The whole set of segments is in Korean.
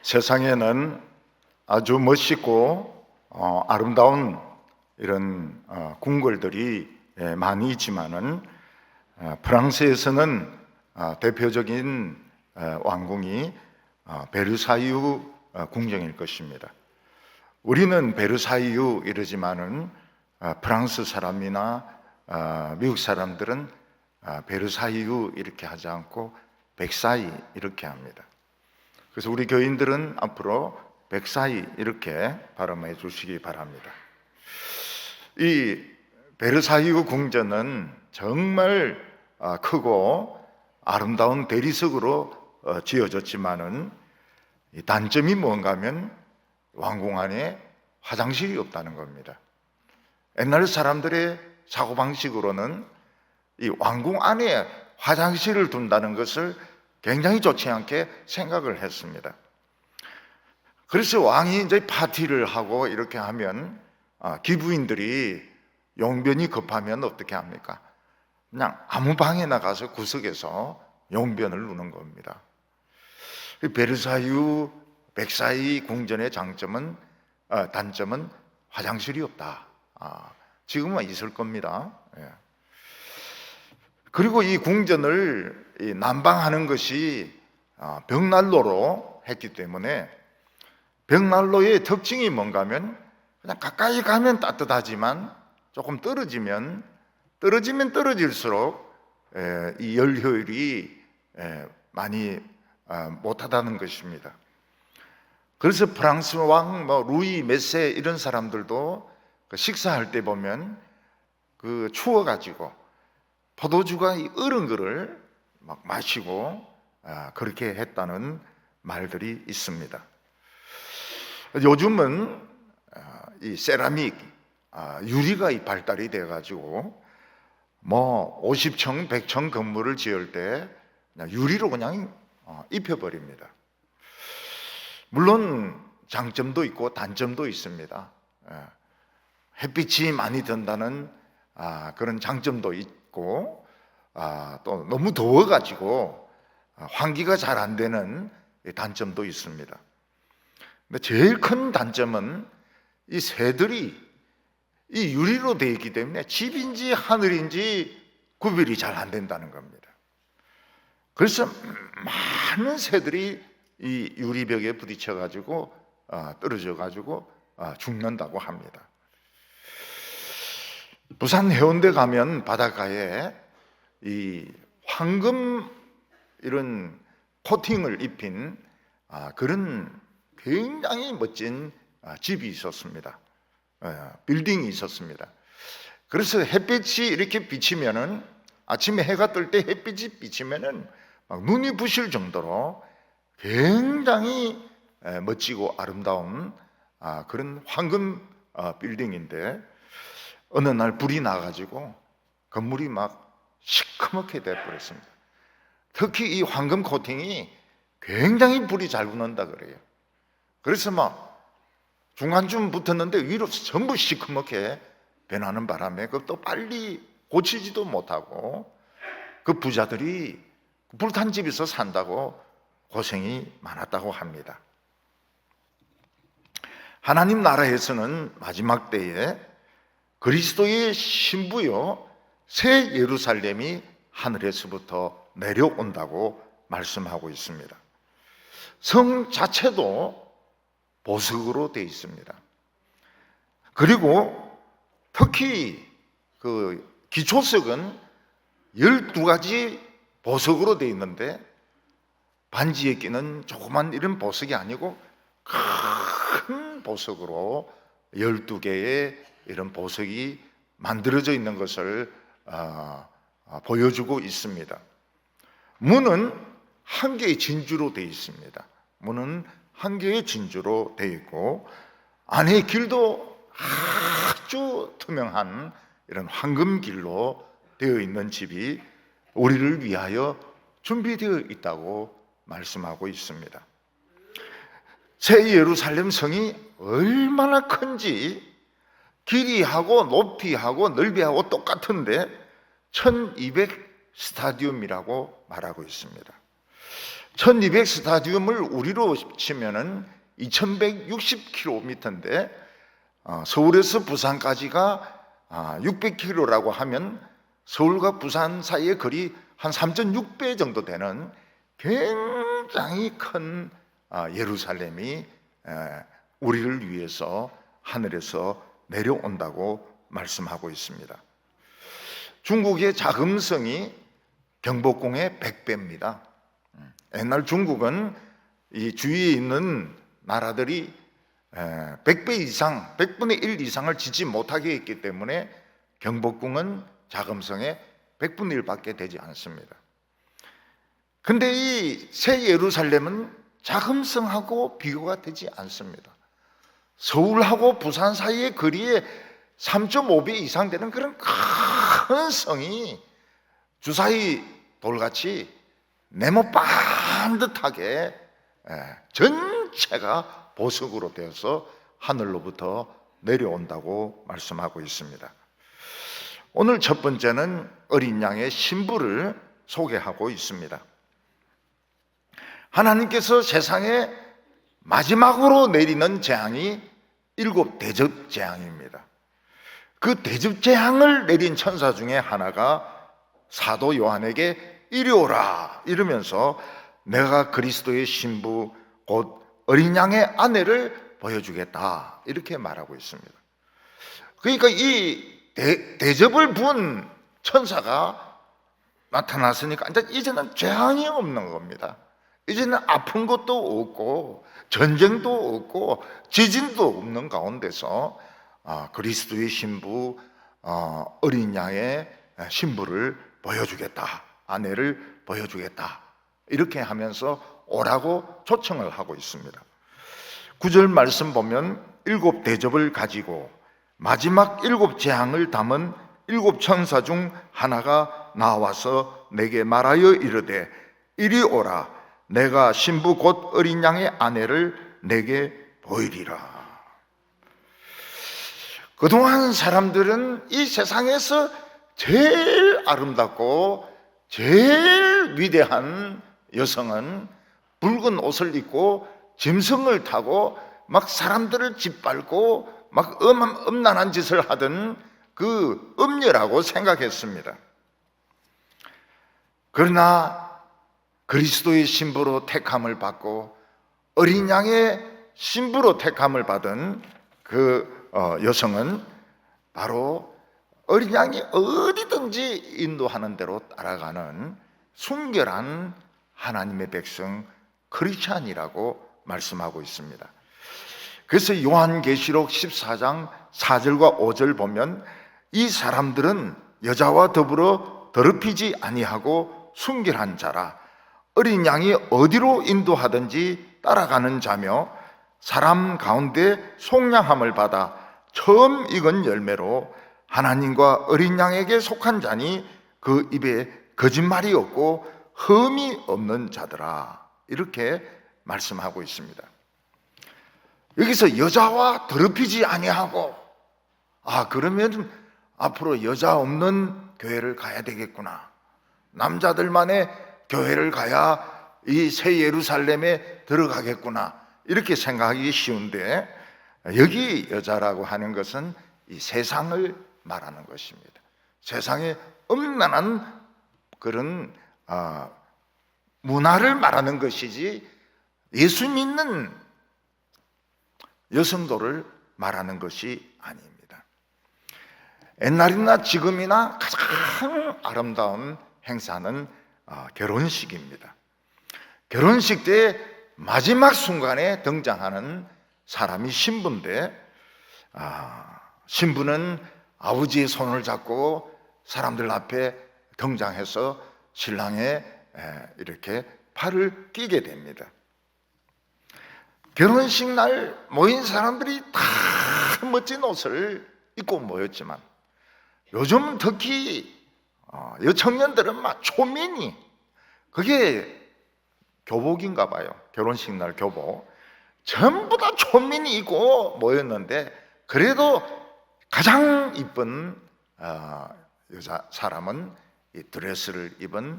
세상에는 아주 멋있고 아름다운 이런 궁궐들이 많이 있지만은 프랑스에서는 대표적인 왕궁이 베르사유 궁정일 것입니다. 우리는 베르사유 이러지만은 프랑스 사람이나 미국 사람들은 베르사유 이렇게 하지 않고 백사이 이렇게 합니다. 그래서 우리 교인들은 앞으로 백사이 이렇게 발음해 주시기 바랍니다. 이 베르사유 궁전은 정말 크고 아름다운 대리석으로 지어졌지만은 단점이 뭔가 하면 왕궁 안에 화장실이 없다는 겁니다. 옛날 사람들의 사고방식으로는 이 왕궁 안에 화장실을 둔다는 것을 굉장히 좋지 않게 생각을 했습니다. 그래서 왕이 이제 파티를 하고 이렇게 하면 기부인들이 용변이 급하면 어떻게 합니까? 그냥 아무 방에 나가서 구석에서 용변을 누는 겁니다. 베르사유 백사이 궁전의 단점은 화장실이 없다. 지금은 있을 겁니다. 그리고 이 궁전을 난방하는 것이 벽난로로 했기 때문에 벽난로의 특징이 뭔가 하면 그냥 가까이 가면 따뜻하지만 조금 떨어지면 떨어질수록 이 열 효율이 많이 못하다는 것입니다. 그래서 프랑스 왕 루이 몇 세 이런 사람들도 식사할 때 보면 추워가지고 포도주가 얼은 거를 막 마시고 그렇게 했다는 말들이 있습니다. 요즘은 이 세라믹 유리가 발달이 돼가지고 50층, 100층 건물을 지을 때 유리로 그냥 입혀버립니다. 물론 장점도 있고 단점도 있습니다. 햇빛이 많이 든다는 그런 장점도 있고 또 너무 더워가지고 환기가 잘 안 되는 단점도 있습니다. 근데 제일 큰 단점은 이 새들이 이 유리로 되어 있기 때문에 집인지 하늘인지 구별이 잘 안 된다는 겁니다. 그래서 많은 새들이 이 유리벽에 부딪혀가지고 떨어져가지고 죽는다고 합니다. 부산 해운대 가면 바닷가에 이 황금 이런 코팅을 입힌 그런 굉장히 멋진 집이 있었습니다. 빌딩이 있었습니다. 그래서 햇빛이 이렇게 비치면은 아침에 해가 뜰 때 햇빛이 비치면은 막 눈이 부실 정도로 굉장히 멋지고 아름다운 그런 황금 빌딩인데 어느 날 불이 나가지고 건물이 막 시커멓게 돼버렸습니다. 특히 이 황금 코팅이 굉장히 불이 잘 붙는다 그래요. 그래서 막 중간쯤 붙었는데 위로 전부 시커멓게 변하는 바람에 그것도 빨리 고치지도 못하고 그 부자들이 불탄 집에서 산다고 고생이 많았다고 합니다. 하나님 나라에서는 마지막 때에 그리스도의 신부요 새 예루살렘이 하늘에서부터 내려온다고 말씀하고 있습니다. 성 자체도 보석으로 되어 있습니다. 그리고 특히 그 기초석은 12가지 보석으로 되어 있는데 반지에 끼는 조그만 이런 보석이 아니고 큰 보석으로 12개의 이런 보석이 만들어져 있는 것을 보여주고 있습니다. 문은 한 개의 진주로 되어 있습니다. 문은 한 개의 진주로 되어 있고 안의 길도 아주 투명한 이런 황금길로 되어 있는 집이 우리를 위하여 준비되어 있다고 말씀하고 있습니다. 새 예루살렘 성이 얼마나 큰지 길이하고 높이하고 넓이하고 똑같은데 1200 스타디움이라고 말하고 있습니다. 1200 스타디움을 우리로 치면은 2160km인데 서울에서 부산까지가 600km라고 하면 서울과 부산 사이의 거리 한 3.6배 정도 되는 굉장히 큰 예루살렘이 우리를 위해서 하늘에서 내려온다고 말씀하고 있습니다. 중국의 자금성이 경복궁의 100배입니다. 옛날 중국은 이 주위에 있는 나라들이 100배 이상, 100분의 1 이상을 짓지 못하게 했기 때문에 경복궁은 자금성의 100분의 1밖에 되지 않습니다. 근데 이 새 예루살렘은 자금성하고 비교가 되지 않습니다. 서울하고 부산 사이의 거리에 3.5배 이상 되는 그런 큰 성이 주사위 돌같이 네모 반듯하게 전체가 보석으로 되어서 하늘로부터 내려온다고 말씀하고 있습니다. 오늘 첫 번째는 어린 양의 신부를 소개하고 있습니다. 하나님께서 세상에 마지막으로 내리는 재앙이 7 대접 재앙입니다. 그 대접 재앙을 내린 천사 중에 하나가 사도 요한에게 이리 오라 이러면서 내가 그리스도의 신부 곧 어린 양의 아내를 보여주겠다 이렇게 말하고 있습니다. 그러니까 이 대접을 부은 천사가 나타났으니까 이제는 재앙이 없는 겁니다. 이제는 아픈 것도 없고 전쟁도 없고 지진도 없는 가운데서 그리스도의 신부 어린 양의 신부를 보여주겠다, 아내를 보여주겠다 이렇게 하면서 오라고 초청을 하고 있습니다. 9절 말씀 보면 7 대접을 가지고 마지막 7 재앙을 담은 7 천사 중 하나가 나와서 내게 말하여 이르되 이리 오라 내가 신부 곧 어린 양의 아내를 내게 보이리라. 그동안 사람들은 이 세상에서 제일 아름답고 제일 위대한 여성은 붉은 옷을 입고 짐승을 타고 막 사람들을 짓밟고 막 음란한 짓을 하던 그 음녀라고 생각했습니다. 그러나 그리스도의 신부로 택함을 받고 어린 양의 신부로 택함을 받은 그 여성은 바로 어린 양이 어디든지 인도하는 대로 따라가는 순결한 하나님의 백성 크리스찬이라고 말씀하고 있습니다. 그래서 요한계시록 14장 4절과 5절 보면 이 사람들은 여자와 더불어 더럽히지 아니하고 순결한 자라 어린 양이 어디로 인도하든지 따라가는 자며 사람 가운데 속량함을 받아 처음 익은 열매로 하나님과 어린 양에게 속한 자니 그 입에 거짓말이 없고 흠이 없는 자더라 이렇게 말씀하고 있습니다. 여기서 여자와 더럽히지 아니하고 그러면 앞으로 여자 없는 교회를 가야 되겠구나, 남자들만의 교회를 가야 이 새 예루살렘에 들어가겠구나 이렇게 생각하기 쉬운데 여기 여자라고 하는 것은 이 세상을 말하는 것입니다. 세상에 음란한 그런 문화를 말하는 것이지 예수 믿는 여성도를 말하는 것이 아닙니다. 옛날이나 지금이나 가장 아름다운 행사는 결혼식입니다. 결혼식 때 마지막 순간에 등장하는 사람이 신부인데 신부는 아버지의 손을 잡고 사람들 앞에 등장해서 신랑의 이렇게 팔을 끼게 됩니다. 결혼식 날 모인 사람들이 다 멋진 옷을 입고 모였지만 요즘 특히 여청년들은 막 초미니 그게 교복인가 봐요. 결혼식 날 교복 전부 다 초미니 입고 모였는데 그래도 가장 이쁜 여자 사람은 이 드레스를 입은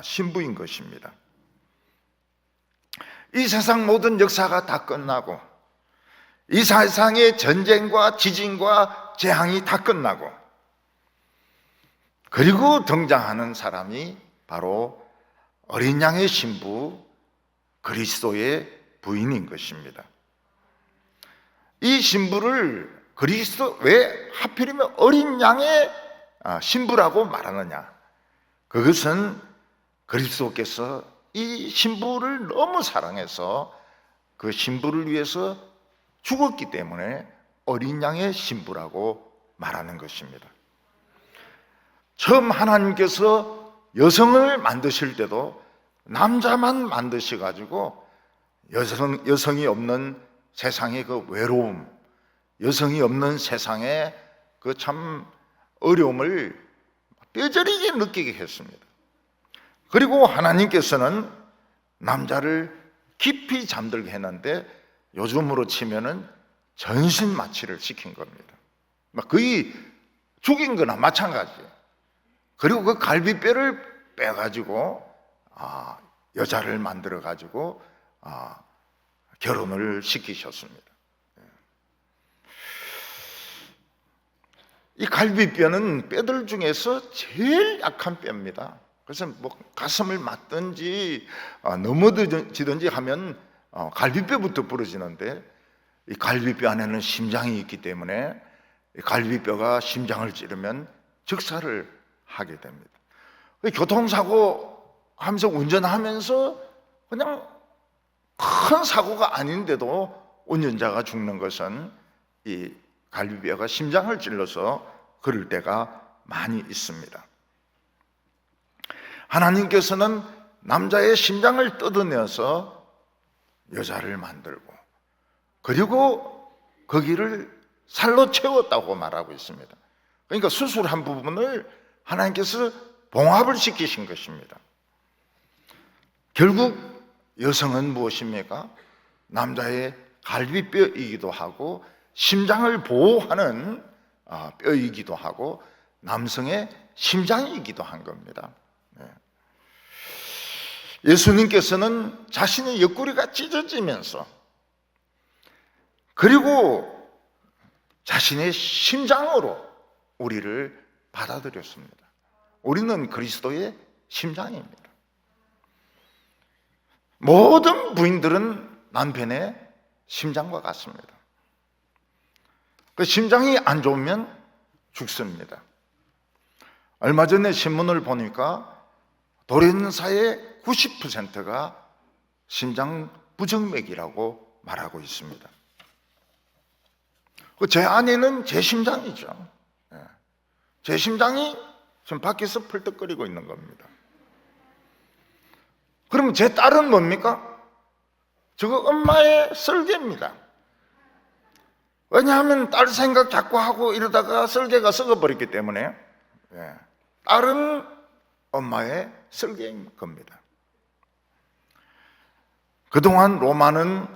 신부인 것입니다. 이 세상 모든 역사가 다 끝나고 이 세상의 전쟁과 지진과 재앙이 다 끝나고 그리고 등장하는 사람이 바로 어린 양의 신부 그리스도의 부인인 것입니다. 이 신부를 그리스도 왜 하필이면 어린 양의 신부라고 말하느냐? 그것은 그리스도께서 이 신부를 너무 사랑해서 그 신부를 위해서 죽었기 때문에 어린 양의 신부라고 말하는 것입니다. 처음 하나님께서 여성을 만드실 때도 남자만 만드셔가지고 여성이 없는 세상의 그 외로움, 여성이 없는 세상의 그 참 어려움을 뼈저리게 느끼게 했습니다. 그리고 하나님께서는 남자를 깊이 잠들게 했는데 요즘으로 치면은 전신 마취를 시킨 겁니다. 거의 죽인 거나 마찬가지예요. 그리고 그 갈비뼈를 빼가지고 여자를 만들어 가지고 결혼을 시키셨습니다. 이 갈비뼈는 뼈들 중에서 제일 약한 뼈입니다. 그래서 뭐 가슴을 맞든지 넘어지든지 하면 갈비뼈부터 부러지는데 이 갈비뼈 안에는 심장이 있기 때문에 이 갈비뼈가 심장을 찌르면 즉사를 하게 됩니다. 교통사고 하면서 운전하면서 그냥 큰 사고가 아닌데도 운전자가 죽는 것은 이 갈비뼈가 심장을 찔러서 그럴 때가 많이 있습니다. 하나님께서는 남자의 심장을 뜯어내어서 여자를 만들고 그리고 거기를 살로 채웠다고 말하고 있습니다. 그러니까 수술한 부분을 하나님께서 봉합을 시키신 것입니다. 결국 여성은 무엇입니까? 남자의 갈비뼈이기도 하고 심장을 보호하는 뼈이기도 하고 남성의 심장이기도 한 겁니다. 예수님께서는 자신의 옆구리가 찢어지면서 그리고 자신의 심장으로 우리를 받아들였습니다. 우리는 그리스도의 심장입니다. 모든 부인들은 남편의 심장과 같습니다. 그 심장이 안 좋으면 죽습니다. 얼마 전에 신문을 보니까 돌연사의 90%가 심장 부정맥이라고 말하고 있습니다. 제 아내는 제 심장이죠. 제 심장이 지금 밖에서 펄떡거리고 있는 겁니다. 그럼 제 딸은 뭡니까? 저거 엄마의 썰개입니다. 왜냐하면 딸 생각 자꾸 하고 이러다가 썰개가 썩어버렸기 때문에 딸은 엄마의 썰개인 겁니다. 그동안 로마는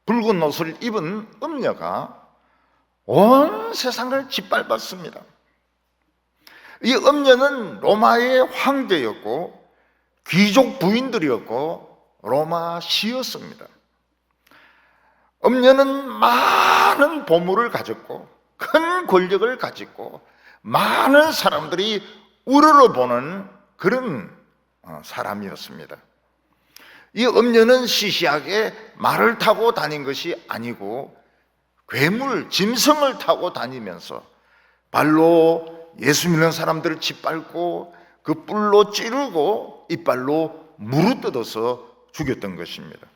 붉은 옷을 입은 음녀가 온 세상을 짓밟았습니다. 이 음녀는 로마의 황제였고 귀족 부인들이었고 로마 시였습니다. 음녀는 많은 보물을 가졌고 큰 권력을 가지고 많은 사람들이 우러러보는 그런 사람이었습니다. 이 음녀는 시시하게 말을 타고 다닌 것이 아니고 괴물, 짐승을 타고 다니면서 발로 예수 믿는 사람들을 짓밟고 그 뿔로 찌르고 이빨로 물을 뜯어서 죽였던 것입니다.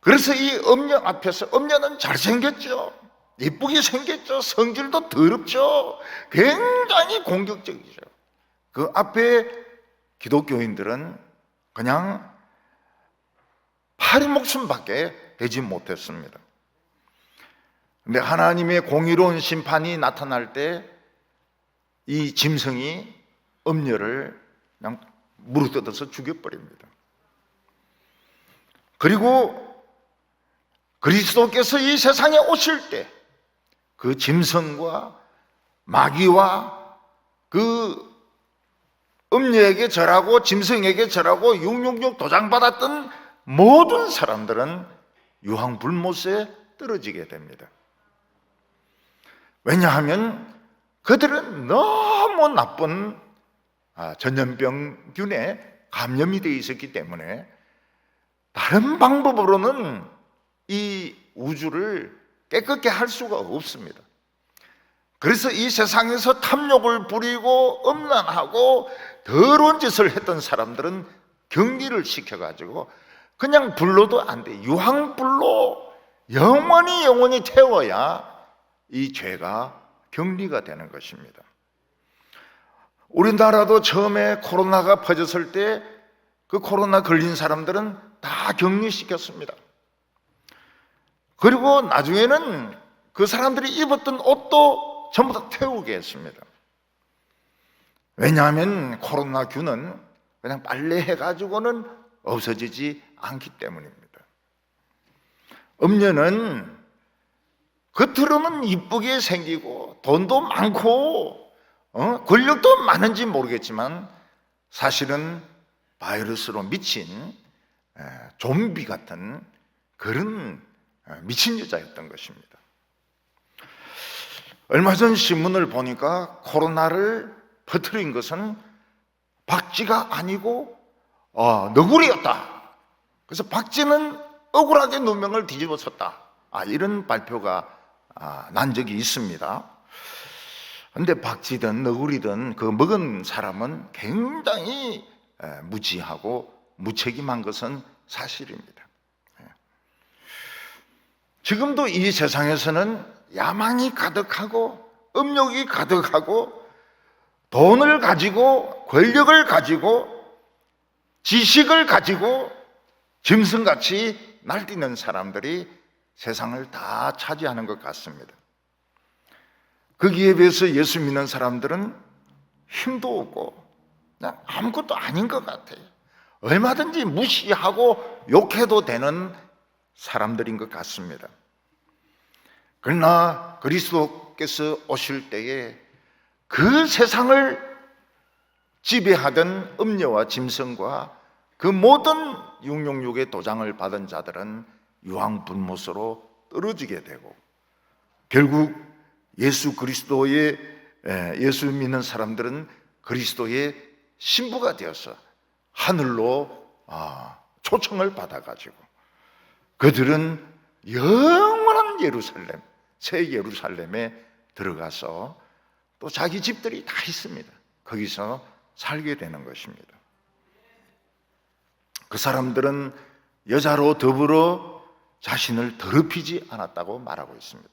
그래서 이 음녀 앞에서 음녀는 잘생겼죠. 예쁘게 생겼죠. 성질도 더럽죠. 굉장히 공격적이죠. 그 앞에 기독교인들은 그냥 파리 목숨밖에 되지 못했습니다. 근데 하나님의 공의로운 심판이 나타날 때 이 짐승이 음녀를 그냥 물어뜯어서 죽여버립니다. 그리고 그리스도께서 이 세상에 오실 때 그 짐승과 마귀와 그 음녀에게 절하고 짐승에게 절하고 666 도장받았던 모든 사람들은 유황불못에 떨어지게 됩니다. 왜냐하면 그들은 너무 나쁜 전염병균에 감염이 되어 있었기 때문에 다른 방법으로는 이 우주를 깨끗게 할 수가 없습니다. 그래서 이 세상에서 탐욕을 부리고 음란하고 더러운 짓을 했던 사람들은 격리를 시켜가지고 그냥 불로도 안 돼. 유황불로 영원히 태워야 이 죄가 격리가 되는 것입니다. 우리나라도 처음에 코로나가 퍼졌을 때 그 코로나 걸린 사람들은 다 격리시켰습니다. 그리고 나중에는 그 사람들이 입었던 옷도 전부 다 태우게 했습니다. 왜냐하면 코로나균은 그냥 빨래해가지고는 없어지지 않기 때문입니다. 음녀는 겉으로는 이쁘게 생기고 돈도 많고 권력도 많은지 모르겠지만 사실은 바이러스로 미친 좀비 같은 그런 미친 여자였던 것입니다. 얼마 전 신문을 보니까 코로나를 퍼뜨린 것은 박쥐가 아니고 너구리였다. 그래서 박쥐는 억울하게 누명을 뒤집어쳤다. 이런 발표가 난 적이 있습니다. 그런데 박쥐든 너구리든 그 먹은 사람은 굉장히 무지하고 무책임한 것은 사실입니다. 지금도 이 세상에서는 야망이 가득하고 음욕이 가득하고 돈을 가지고 권력을 가지고 지식을 가지고 짐승같이 날뛰는 사람들이 세상을 다 차지하는 것 같습니다. 거기에 비해서 예수 믿는 사람들은 힘도 없고 그냥 아무것도 아닌 것 같아요. 얼마든지 무시하고 욕해도 되는 사람들인 것 같습니다. 그러나 그리스도께서 오실 때에 그 세상을 지배하던 음녀와 짐승과 그 모든 육육육의 도장을 받은 자들은 유황불못으로 떨어지게 되고 결국 예수 믿는 사람들은 그리스도의 신부가 되어서 하늘로 초청을 받아가지고 그들은 영원한 예루살렘, 새 예루살렘에 들어가서 또 자기 집들이 다 있습니다. 거기서 살게 되는 것입니다. 그 사람들은 여자로 더불어 자신을 더럽히지 않았다고 말하고 있습니다.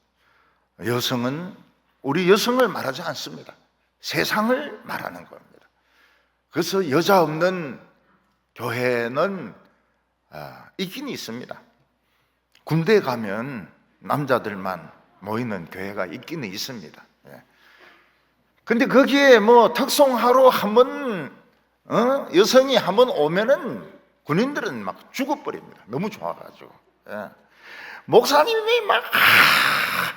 우리 여성을 말하지 않습니다. 세상을 말하는 겁니다. 그래서 여자 없는 교회는 있긴 있습니다. 군대에 가면 남자들만 모이는 교회가 있기는 있습니다. 근데 거기에 특송하러 한번 여성이 한번 오면은 군인들은 막 죽어버립니다. 너무 좋아가지고. 목사님이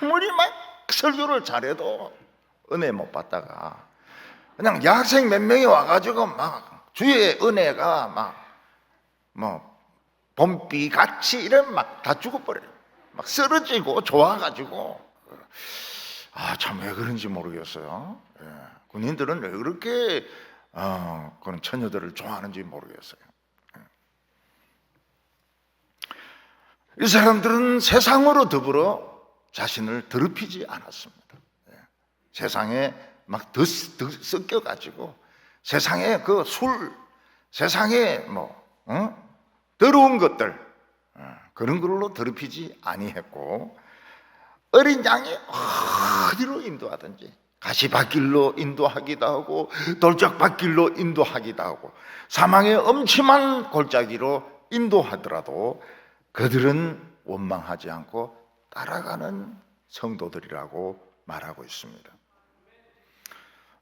아무리 설교를 잘해도 은혜 못 받다가 그냥 여학생 몇 명이 와가지고 주의 은혜가 봄비 같이 이런 다 죽어버려요. 쓰러지고 좋아가지고 참 왜 그런지 모르겠어요. 군인들은 왜 그렇게 그런 처녀들을 좋아하는지 모르겠어요. 이 사람들은 세상으로 더불어 자신을 더럽히지 않았습니다. 세상에 더 섞여가지고 세상에 그 술, 세상에 더러운 것들 그런 걸로 더럽히지 아니했고 어린 양이 어디로 인도하든지 가시밭길로 인도하기도 하고 돌짝밭길로 인도하기도 하고 사망의 엄침한 골짜기로 인도하더라도 그들은 원망하지 않고 따라가는 성도들이라고 말하고 있습니다.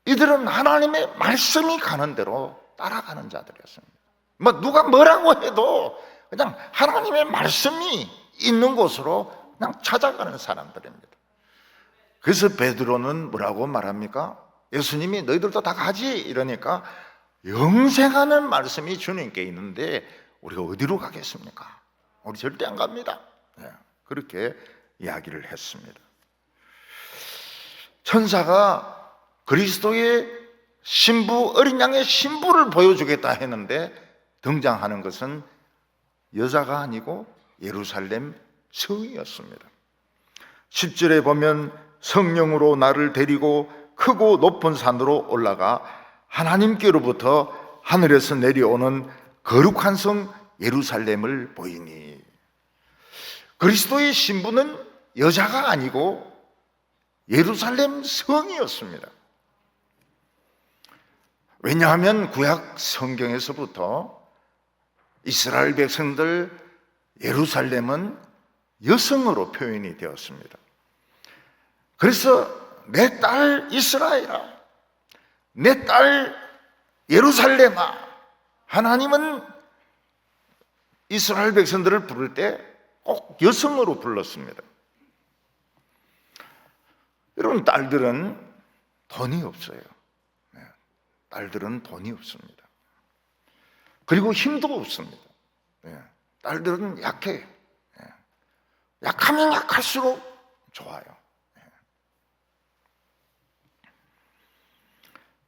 이들은 하나님의 말씀이 가는 대로 따라가는 자들이었습니다. 누가 뭐라고 해도 그냥 하나님의 말씀이 있는 곳으로 그냥 찾아가는 사람들입니다. 그래서 베드로는 뭐라고 말합니까? 예수님이 너희들도 다 가지 이러니까 영생하는 말씀이 주님께 있는데 우리가 어디로 가겠습니까? 우리 절대 안 갑니다. 그렇게 이야기를 했습니다. 천사가 그리스도의 신부, 어린 양의 신부를 보여주겠다 했는데 등장하는 것은 여자가 아니고 예루살렘 성이었습니다. 10절에 보면 성령으로 나를 데리고 크고 높은 산으로 올라가 하나님께로부터 하늘에서 내려오는 거룩한 성 예루살렘을 보이니, 그리스도의 신부는 여자가 아니고 예루살렘 성이었습니다. 왜냐하면 구약 성경에서부터 이스라엘 백성들 예루살렘은 여성으로 표현이 되었습니다. 그래서 내 딸 이스라엘아, 내 딸 예루살렘아, 하나님은 이스라엘 백성들을 부를 때 꼭 여성으로 불렀습니다. 여러분, 딸들은 돈이 없어요. 딸들은 돈이 없습니다. 그리고 힘도 없습니다. 딸들은 약해. 약하면 약할수록 좋아요.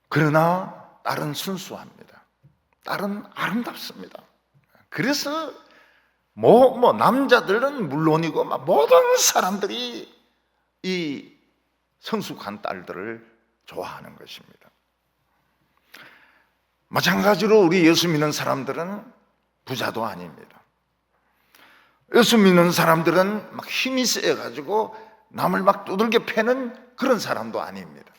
그러나 딸은 순수합니다. 딸은 아름답습니다. 그래서 남자들은 물론이고 모든 사람들이 이 성숙한 딸들을 좋아하는 것입니다. 마찬가지로 우리 예수 믿는 사람들은 부자도 아닙니다. 예수 믿는 사람들은 막 힘이 세가지고 남을 막 두들겨 패는 그런 사람도 아닙니다.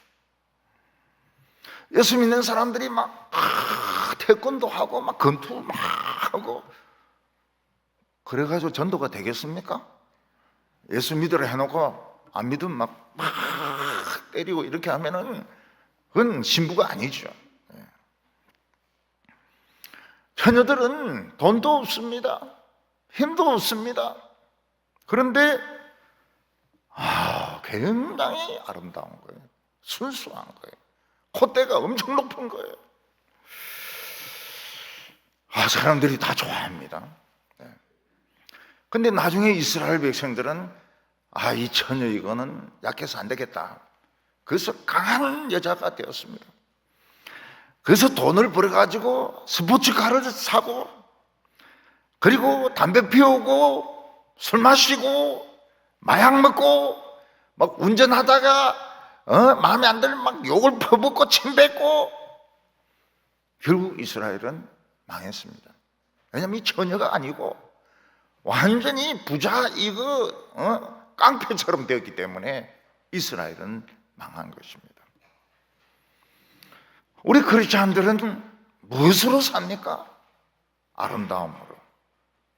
예수 믿는 사람들이 막 태권도 하고 막 권투 막 하고 그래가지고 전도가 되겠습니까? 예수 믿으라 해놓고 안 믿으면 막 때리고 이렇게 하면은 그건 신부가 아니죠. 처녀들은 돈도 없습니다. 힘도 없습니다. 그런데 굉장히 아름다운 거예요. 순수한 거예요. 콧대가 엄청 높은 거예요. 사람들이 다 좋아합니다. 근데 나중에 이스라엘 백성들은 이 처녀 이거는 약해서 안 되겠다. 그래서 강한 여자가 되었습니다. 그래서 돈을 벌어가지고 스포츠카를 사고, 그리고 담배 피우고 술 마시고 마약 먹고 막 운전하다가 마음에 안 들면 막 욕을 퍼붓고 침 뱉고, 결국 이스라엘은 망했습니다. 왜냐하면 이 처녀가 아니고 완전히 부자 깡패처럼 되었기 때문에 이스라엘은 망한 것입니다. 우리 크리스찬들은 무엇으로 삽니까? 아름다움으로,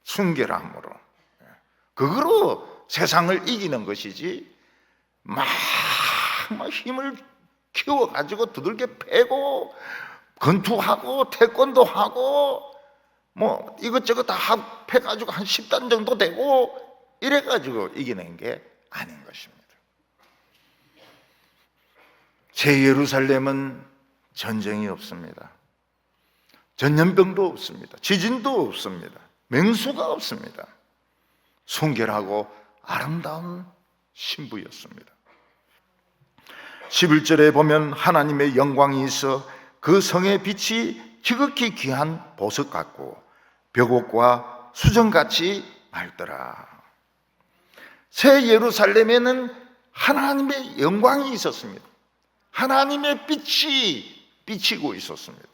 순결함으로, 그거로 세상을 이기는 것이지 막 힘을 키워가지고 두들겨 패고 권투하고 태권도하고 이것저것 다 합해가지고 한 10단 정도 되고 이래가지고 이기는 게 아닌 것입니다. 새 예루살렘은 전쟁이 없습니다. 전염병도 없습니다. 지진도 없습니다. 맹수가 없습니다. 순결하고 아름다운 신부였습니다. 11절에 보면 하나님의 영광이 있어 그 성의 빛이 지극히 귀한 보석 같고 벽옥과 수정같이 맑더라. 새 예루살렘에는 하나님의 영광이 있었습니다. 하나님의 빛이 비치고 있었습니다.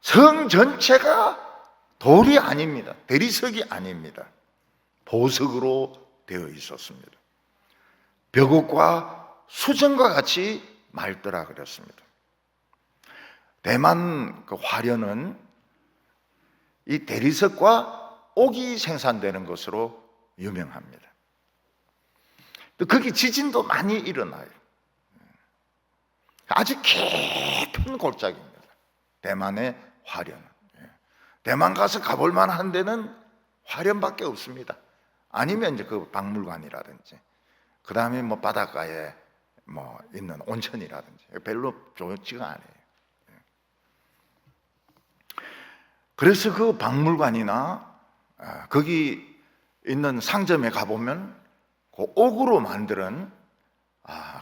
성 전체가 돌이 아닙니다. 대리석이 아닙니다. 보석으로 되어 있었습니다. 벽옥과 수정과 같이 맑더라 그랬습니다. 대만 그 화련은 이 대리석과 옥이 생산되는 것으로 유명합니다. 또 거기 지진도 많이 일어나요. 아주 깊은 골짜기입니다. 대만의 화련. 대만 가서 가볼 만한 데는 화련밖에 없습니다. 아니면 이제 그 박물관이라든지, 그 다음에 바닷가에 있는 온천이라든지 별로 좋지가 않아요. 그래서 그 박물관이나 거기 있는 상점에 가보면 그 옥으로 만드는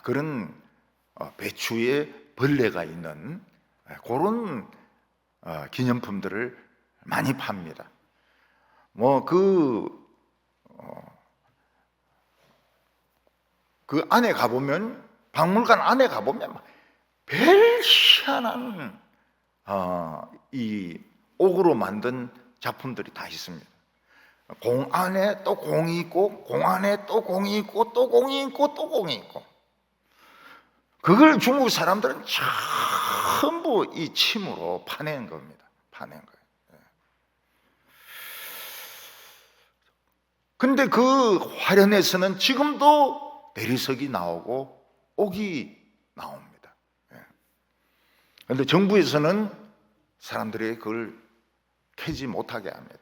그런 배추에 벌레가 있는 그런 기념품들을 많이 팝니다. 그 안에 가보면, 박물관 안에 가보면 별 희한한 이 옥으로 만든 작품들이 다 있습니다. 공 안에 또 공이 있고, 공 안에 또 공이 있고, 또 공이 있고, 또 공이 있고. 그걸 중국 사람들은 전부 이 침으로 파낸 겁니다. 파낸 거예요. 근데 그 화련에서는 지금도 대리석이 나오고 옥이 나옵니다. 그런데 정부에서는 사람들이 그걸 캐지 못하게 합니다.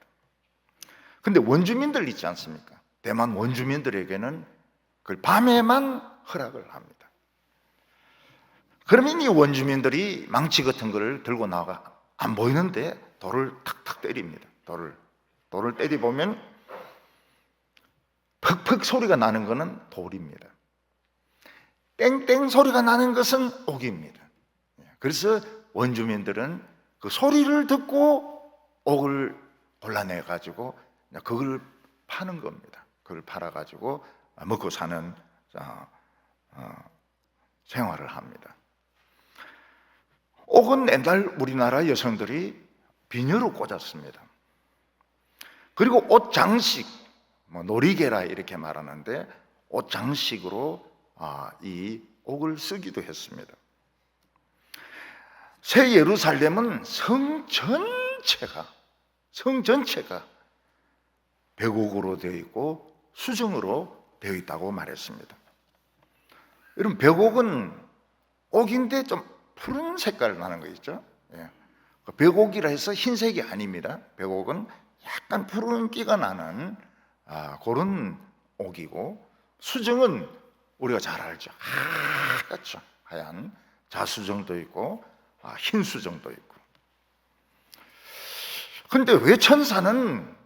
근데 원주민들 있지 않습니까? 대만 원주민들에게는 그걸 밤에만 허락을 합니다. 그러면 이 원주민들이 망치 같은 걸 들고 나가 안 보이는데 돌을 탁탁 때립니다. 돌을 때리보면 퍽퍽 소리가 나는 것은 돌입니다. 땡땡 소리가 나는 것은 옥입니다. 그래서 원주민들은 그 소리를 듣고 옥을 골라내 가지고 그걸 파는 겁니다. 그걸 팔아 가지고 먹고 사는 생활을 합니다. 옥은 옛날 우리나라 여성들이 비녀로 꽂았습니다. 그리고 옷 장식, 놀이개라 이렇게 말하는데 옷 장식으로 이 옥을 쓰기도 했습니다. 새 예루살렘은 성 전체가 벽옥으로 되어 있고 수정으로 되어 있다고 말했습니다. 여러분, 벽옥은 옥인데 좀 푸른 색깔 나는 거 있죠? 벽옥이라 해서 흰색이 아닙니다. 벽옥은 약간 푸른기가 나는 그런 옥이고, 수정은 우리가 잘 알죠. 하얗죠. 하얀 자수정도 있고 흰 수정도 있고. 근데 왜 천사는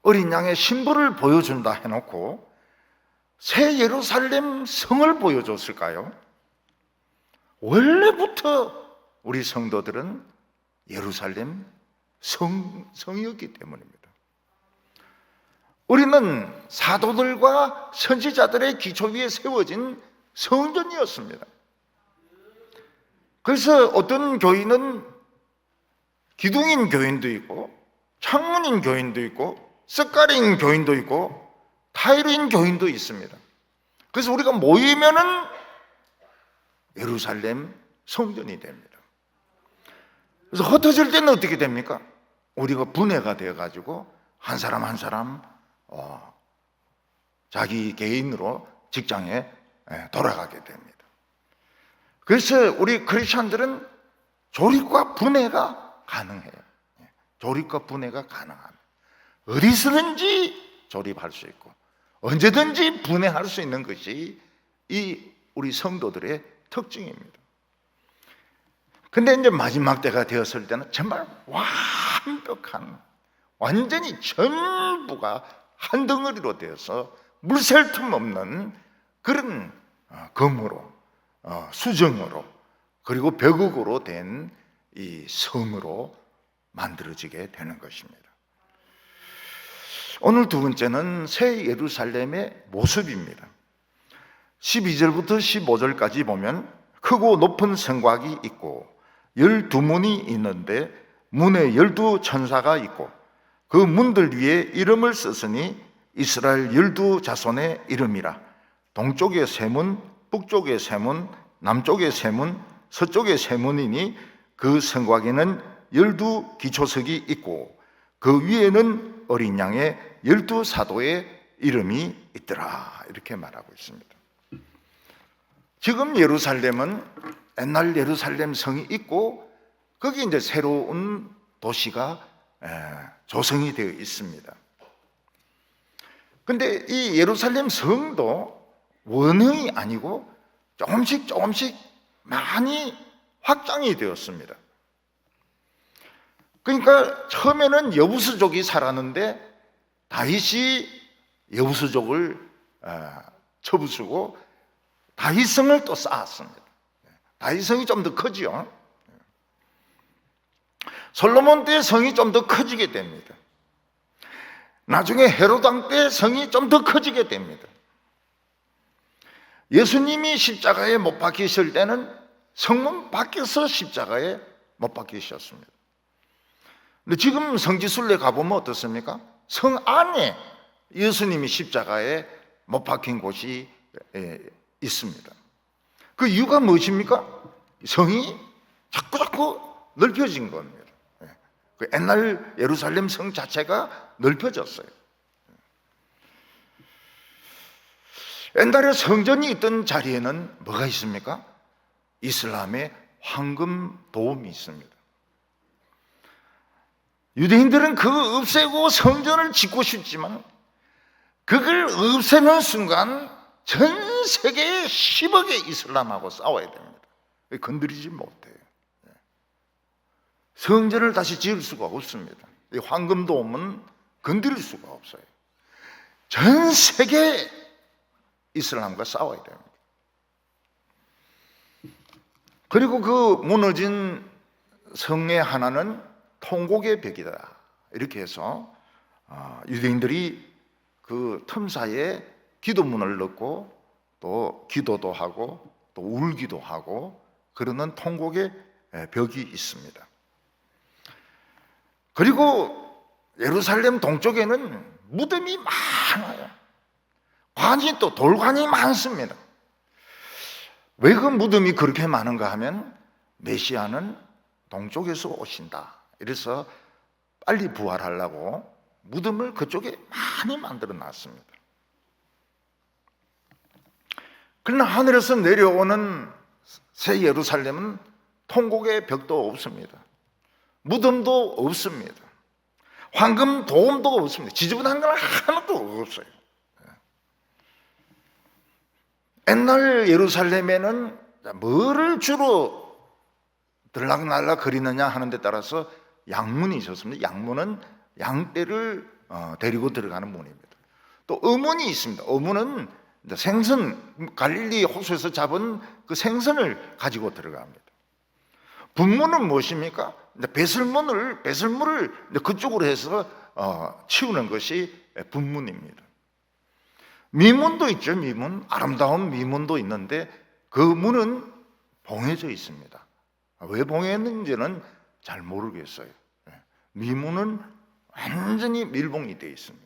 어린 양의 신부를 보여준다 해놓고 새 예루살렘 성을 보여줬을까요? 원래부터 우리 성도들은 예루살렘 성이었기 때문입니다. 우리는 사도들과 선지자들의 기초 위에 세워진 성전이었습니다. 그래서 어떤 교인은 기둥인 교인도 있고, 창문인 교인도 있고, 석가래인 교인도 있고, 타일인 교인도 있습니다. 그래서 우리가 모이면은 예루살렘 성전이 됩니다. 그래서 흩어질 때는 어떻게 됩니까? 우리가 분해가 되어가지고 한 사람 한 사람 자기 개인으로 직장에 돌아가게 됩니다. 그래서 우리 크리스천들은 조립과 분해가 가능해요. 조립과 분해가 가능합니다. 어디서든지 조립할 수 있고 언제든지 분해할 수 있는 것이 이 우리 성도들의 특징입니다. 근데 이제 마지막 때가 되었을 때는 정말 완벽한, 완전히 전부가 한 덩어리로 되어서 물샐 틈 없는 그런 금으로, 수정으로, 그리고 벽옥으로 된 이 성으로 만들어지게 되는 것입니다. 오늘 두 번째는 새 예루살렘의 모습입니다. 12절부터 15절까지 보면 크고 높은 성곽이 있고 12문이 있는데 문에 12천사가 있고 그 문들 위에 이름을 썼으니 이스라엘 12자손의 이름이라. 동쪽에 세 문, 북쪽에 세 문, 남쪽에 세 문, 서쪽에 세 문이니 그 성곽에는 12기초석이 있고 그 위에는 어린 양의 12사도의 이름이 있더라. 이렇게 말하고 있습니다. 지금 예루살렘은 옛날 예루살렘 성이 있고 거기 이제 새로운 도시가 조성이 되어 있습니다. 근데 이 예루살렘 성도 원형이 아니고 조금씩 많이 확장이 되었습니다. 그러니까 처음에는 여부수족이 살았는데 다윗이 여부수족을 쳐부수고 다윗성을 또 쌓았습니다. 다윗성이 좀 더 크지요. 솔로몬 때 성이 좀 더 커지게 됩니다. 나중에 헤롯 왕 때 성이 좀 더 커지게 됩니다. 예수님이 십자가에 못 박히실 때는 성문 밖에서 십자가에 못 박히셨습니다. 근데 지금 성지순례 가보면 어떻습니까? 성 안에 예수님이 십자가에 못 박힌 곳이 있습니다. 그 이유가 무엇입니까? 성이 자꾸 넓혀진 겁니다. 그 옛날 예루살렘 성 자체가 넓혀졌어요. 옛날에 성전이 있던 자리에는 뭐가 있습니까? 이슬람의 황금 도움이 있습니다. 유대인들은 그거 없애고 성전을 짓고 싶지만 그걸 없애는 순간 전 세계의 10억의 이슬람하고 싸워야 됩니다. 건드리지 못해요. 성전을 다시 지을 수가 없습니다. 이 황금 도움은 건드릴 수가 없어요. 전 세계 이슬람과 싸워야 됩니다. 그리고 그 무너진 성의 하나는 통곡의 벽이다. 이렇게 해서 유대인들이 그 틈 사이에 기도문을 넣고 또 기도도 하고 또 울기도 하고 그러는 통곡의 벽이 있습니다. 그리고 예루살렘 동쪽에는 무덤이 많아요. 관이 또 돌관이 많습니다. 왜 그 무덤이 그렇게 많은가 하면 메시아는 동쪽에서 오신다. 이래서 빨리 부활하려고 무덤을 그쪽에 많이 만들어 놨습니다. 그러나 하늘에서 내려오는 새 예루살렘은 통곡의 벽도 없습니다. 무덤도 없습니다. 황금 도움도 없습니다. 지저분한 건 하나도 없어요. 옛날 예루살렘에는 뭐를 주로 들락날락 거리느냐 하는 데 따라서 양문이 있었습니다. 양문은 양떼를 데리고 들어가는 문입니다. 또 의문이 있습니다. 의문은 생선, 갈릴리 호수에서 잡은 그 생선을 가지고 들어갑니다. 분문은 무엇입니까? 배설물을 그쪽으로 해서 치우는 것이 분문입니다. 미문도 있죠. 미문, 아름다운 미문도 있는데 그 문은 봉해져 있습니다. 왜 봉해졌는지는 잘 모르겠어요. 미문은 완전히 밀봉이 되어 있습니다.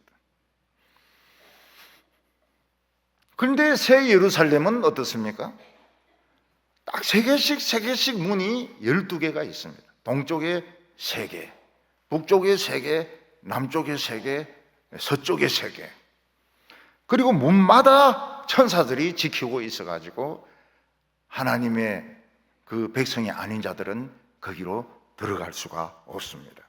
그런데 새 예루살렘은 어떻습니까? 딱 세 개씩 문이 12개가 있습니다. 동쪽에 3개, 북쪽에 3개, 남쪽에 3개, 서쪽에 3개. 그리고 문마다 천사들이 지키고 있어가지고 하나님의 그 백성이 아닌 자들은 거기로 들어갈 수가 없습니다.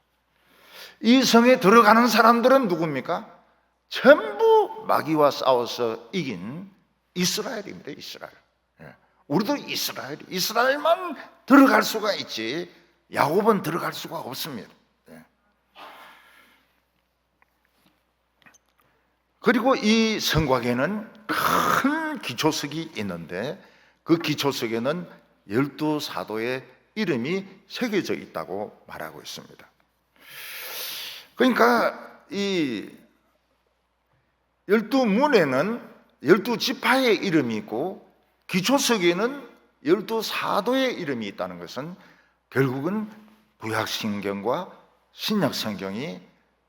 이 성에 들어가는 사람들은 누굽니까? 전부 마귀와 싸워서 이긴 이스라엘입니다. 이스라엘. 우리도 이스라엘만 들어갈 수가 있지 야곱은 들어갈 수가 없습니다. 그리고 이 성곽에는 큰 기초석이 있는데 그 기초석에는 12사도의 이름이 새겨져 있다고 말하고 있습니다. 그러니까 이 12문에는 12지파의 이름이 있고 기초석에는 12사도의 이름이 있다는 것은 결국은 구약성경과 신약성경이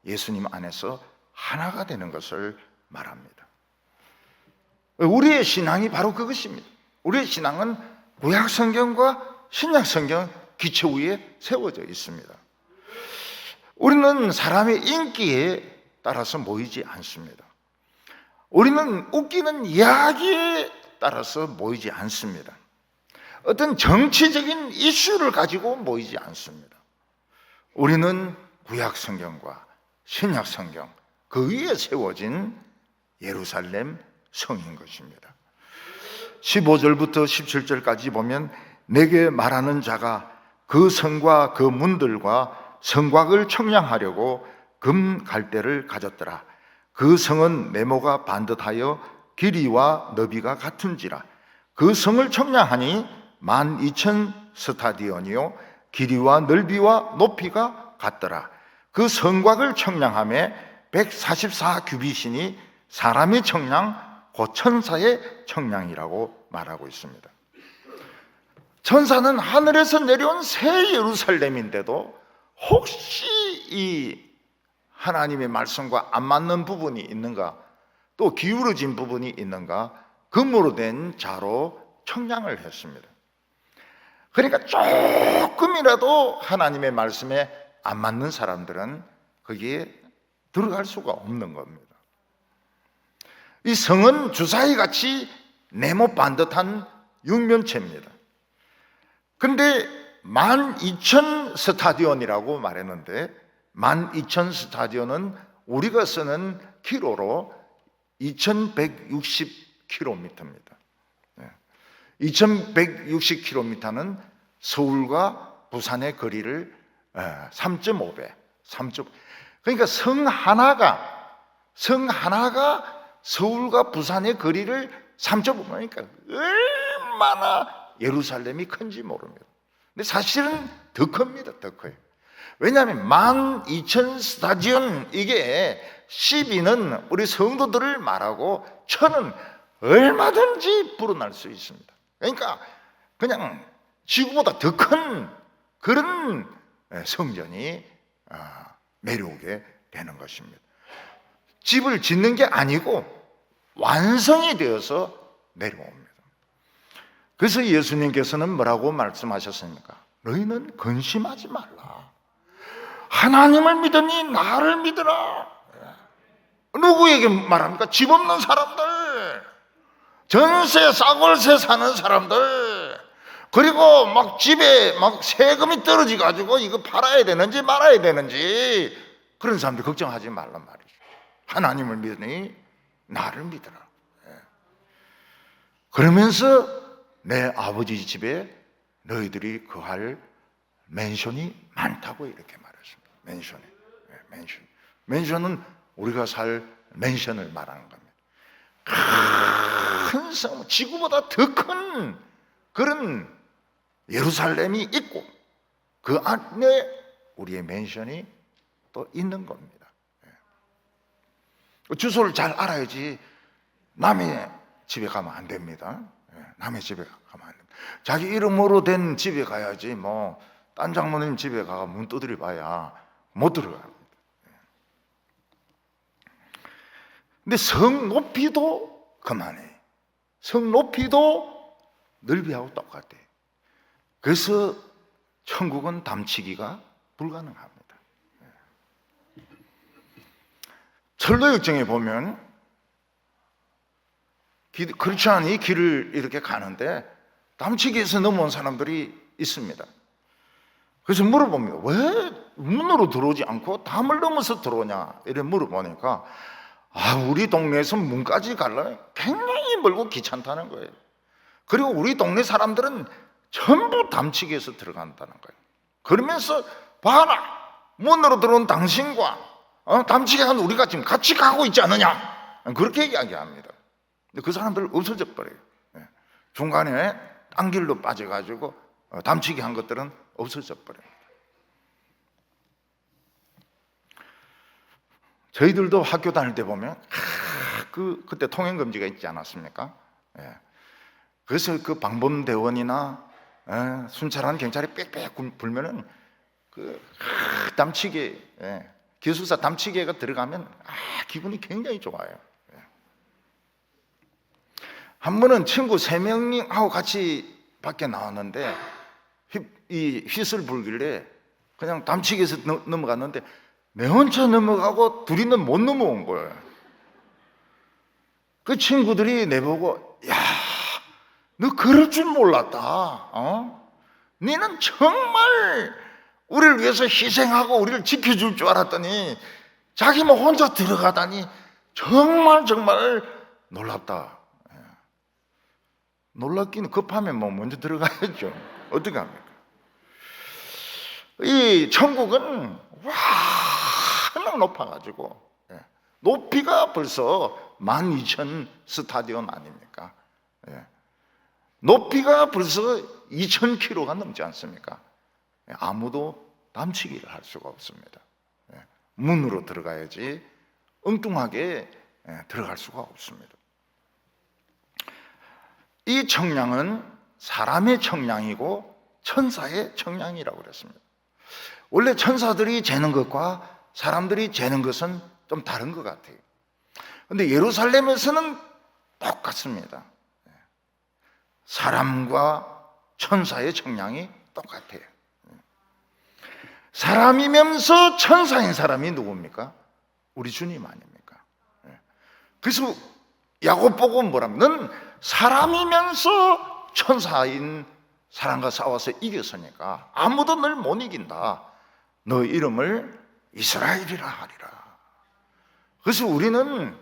예수님 안에서 하나가 되는 것을 말합니다. 우리의 신앙이 바로 그것입니다. 우리의 신앙은 구약성경과 신약성경 기초 위에 세워져 있습니다. 우리는 사람의 인기에 따라서 모이지 않습니다. 우리는 웃기는 이야기에 따라서 모이지 않습니다. 어떤 정치적인 이슈를 가지고 모이지 않습니다. 우리는 구약성경과 신약성경 그 위에 세워진 예루살렘 성인 것입니다. 15절부터 17절까지 보면 내게 말하는 자가 그 성과 그 문들과 성곽을 청량하려고 금 갈대를 가졌더라. 그 성은 네모가 반듯하여 길이와 너비가 같은지라. 그 성을 청량하니 12,000 스타디온이요 길이와 넓이와 높이가 같더라. 그 성곽을 청량함에 144 규빗이니 사람의 청량 곧 천사의 청량이라고 말하고 있습니다. 천사는 하늘에서 내려온 새 예루살렘인데도 혹시 이 하나님의 말씀과 안 맞는 부분이 있는가, 또 기울어진 부분이 있는가, 금으로 된 자로 청량을 했습니다. 그러니까 조금이라도 하나님의 말씀에 안 맞는 사람들은 거기에 들어갈 수가 없는 겁니다. 이 성은 주사위 같이 네모 반듯한 육면체입니다. 그런데 12,000 스타디온이라고 말했는데 12,000 스타디온은 우리가 쓰는 키로로 2,160km입니다. 2,160km는 서울과 부산의 거리를 3.5배, 그러니까 성 하나가 서울과 부산의 거리를 3.5배니까 얼마나 예루살렘이 큰지 모릅니다. 근데 사실은 더 큽니다. 더 커요. 왜냐하면 12,000 스타디온, 이게 12는 우리 성도들을 말하고 1000은 얼마든지 불어날 수 있습니다. 그러니까 그냥 지구보다 더 큰 그런 성전이 내려오게 되는 것입니다. 집을 짓는 게 아니고 완성이 되어서 내려옵니다. 그래서 예수님께서는 뭐라고 말씀하셨습니까? 너희는 근심하지 말라. 하나님을 믿으니 나를 믿으라. 누구에게 말합니까? 집 없는 사람들, 전세 싸골세 사는 사람들, 그리고 막 집에 막 세금이 떨어져 가지고 이거 팔아야 되는지 말아야 되는지 그런 사람들 걱정하지 말란 말이죠. 하나님을 믿으니 나를 믿으라. 그러면서 내 아버지 집에 너희들이 거할 맨션이 많다고 이렇게 말했습니다. 맨션은 우리가 살 맨션을 말하는 겁니다. 큰 성, 지구보다 더 큰 그런 예루살렘이 있고 그 안에 우리의 맨션이 또 있는 겁니다. 주소를 잘 알아야지 남의 집에 가면 안 됩니다. 남의 집에 가면 안 됩니다. 자기 이름으로 된 집에 가야지 뭐 딴 장모님 집에 가서 문 두드려 봐야 못 들어갑니다. 근데 성 높이도 그만해. 성 높이도 넓이하고 똑같아. 그래서 천국은 담치기가 불가능합니다. 철도역정에 보면 크리스찬이 길을 이렇게 가는데 담치기에서 넘어온 사람들이 있습니다. 그래서 물어봅니다. 왜 문으로 들어오지 않고 담을 넘어서 들어오냐 이렇게 물어보니까 우리 동네에서 문까지 가려면 굉장히 멀고 귀찮다는 거예요. 그리고 우리 동네 사람들은 전부 담치기에서 들어간다는 거예요. 그러면서 봐라, 문으로 들어온 당신과 담치기 한 우리가 지금 같이 가고 있지 않느냐, 그렇게 이야기합니다. 근데 그 사람들 없어져 버려요. 중간에 딴 길로 빠져가지고 담치기 한 것들은 없어져 버려요. 저희들도 학교 다닐 때 보면 그때 통행금지가 있지 않았습니까? 그래서 그 방범대원이나 순찰하는 경찰이 빽빽 불면은 그 담치기, 기숙사 담치기가 들어가면 기분이 굉장히 좋아요. 한 번은 친구 3명하고 같이 밖에 나왔는데 이 휘슬 불길래 그냥 담치기에서 넘어갔는데 내 혼자 넘어가고 둘이는 못 넘어온 거예요. 그 친구들이 내보고, 야, 너 그럴 줄 몰랐다. 너는 정말 우리를 위해서 희생하고 우리를 지켜줄 줄 알았더니 자기 뭐 혼자 들어가다니 정말 놀랍다. 놀랍기는 급하면 뭐 먼저 들어가야죠. 어떻게 합니까? 이 천국은 워낙 높아가지고 높이가 벌써 12,000 스타디온 아닙니까? 높이가 벌써 2,000km가 넘지 않습니까? 아무도 남치기를 할 수가 없습니다. 문으로 들어가야지 엉뚱하게 들어갈 수가 없습니다. 이 청량은 사람의 청량이고 천사의 청량이라고 그랬습니다. 원래 천사들이 재는 것과 사람들이 재는 것은 좀 다른 것 같아요. 그런데 예루살렘에서는 똑같습니다. 사람과 천사의 청량이 똑같아요. 사람이면서 천사인 사람이 누굽니까? 우리 주님 아닙니까? 그래서 야곱 보고 뭐랍니까? 넌 사람이면서 천사인 사람과 싸워서 이겼으니까 아무도 널 못 이긴다. 너 이름을 이스라엘이라 하리라. 그래서 우리는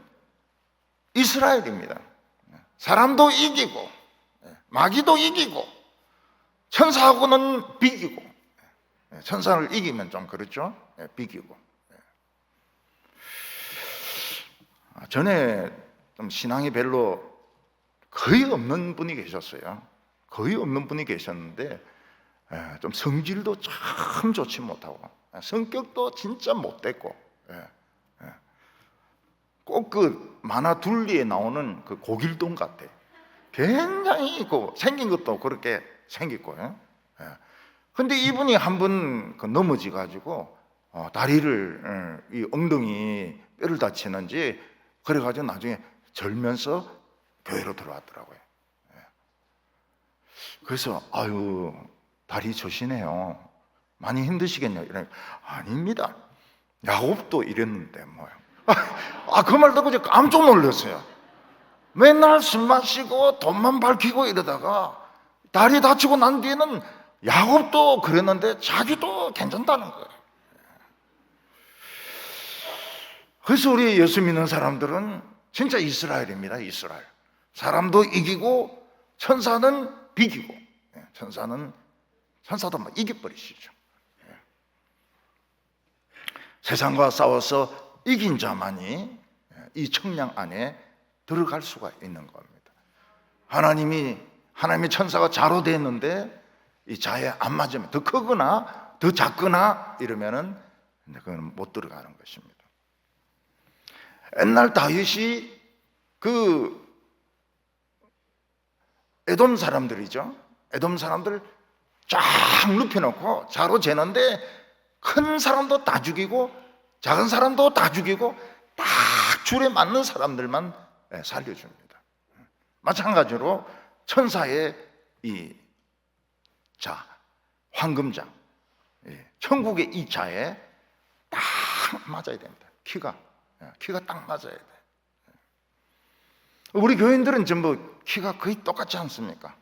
이스라엘입니다. 사람도 이기고 마귀도 이기고 천사하고는 비기고, 천사를 이기면 좀 그렇죠? 비기고. 전에 좀 신앙이 별로 거의 없는 분이 계셨어요. 거의 없는 분이 계셨는데 좀 성질도 참 좋지 못하고 성격도 진짜 못됐고, 꼭 그 만화 둘리에 나오는 그 고길동 같아. 굉장히 생긴 것도 그렇게 생겼고요. 근데 이분이 한 번 넘어지 가지고 다리를 이 엉덩이 뼈를 다치는지 그래가지고 나중에 절면서 교회로 들어왔더라고요. 그래서 아유 다리 조시네요. 많이 힘드시겠네요. 이러니까 아닙니다. 야곱도 이랬는데 뭐요. 그 말 듣고 제가 깜짝 놀랐어요. 맨날 술 마시고 돈만 밝히고 이러다가 다리 다치고 난 뒤에는 야곱도 그랬는데 자기도 괜찮다는 거예요. 그래서 우리 예수 믿는 사람들은 진짜 이스라엘입니다. 이스라엘. 사람도 이기고 천사는 비기고, 천사도 막 이겨버리시죠. 세상과 싸워서 이긴 자만이 이 청량 안에 들어갈 수가 있는 겁니다. 하나님의 천사가 자로 됐는데 이 자에 안 맞으면 더 크거나 더 작거나 이러면은 그건 못 들어가는 것입니다. 옛날 다윗이 그 에돔 사람들이죠. 에돔 사람들 쫙 눕혀놓고 자로 재는데 큰 사람도 다 죽이고 작은 사람도 다 죽이고 딱 줄에 맞는 사람들만 살려줍니다. 마찬가지로 천사의 이 자, 황금장, 천국의 이 자에 딱 맞아야 됩니다. 키가 딱 맞아야 돼. 우리 교인들은 전부 키가 거의 똑같지 않습니까?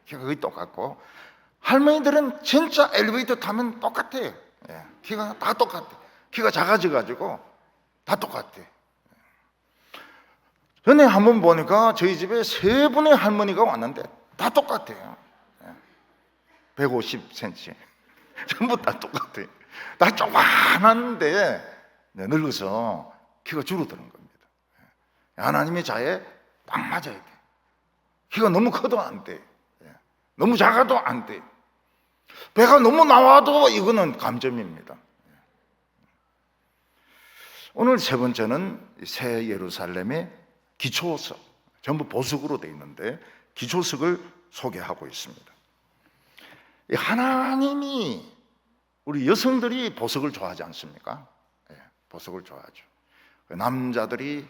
키가 거의 똑같고 할머니들은 진짜 엘리베이터 타면 똑같아요. 키가 다 똑같아. 키가 작아져가지고 다 똑같아. 전에 한번 보니까 저희 집에 3분의 할머니가 왔는데 다 똑같아요. 150cm. 전부 다 똑같아요. 다 조그만한데 늙어서 키가 줄어드는 겁니다. 하나님의 자에 딱 맞아야 돼. 키가 너무 커도 안 돼. 너무 작아도 안 돼. 배가 너무 나와도 이거는 감점입니다. 오늘 세 번째는 새 예루살렘의 기초석, 전부 보석으로 되어 있는데 기초석을 소개하고 있습니다. 하나님이 우리 여성들이 보석을 좋아하지 않습니까? 보석을 좋아하죠. 남자들이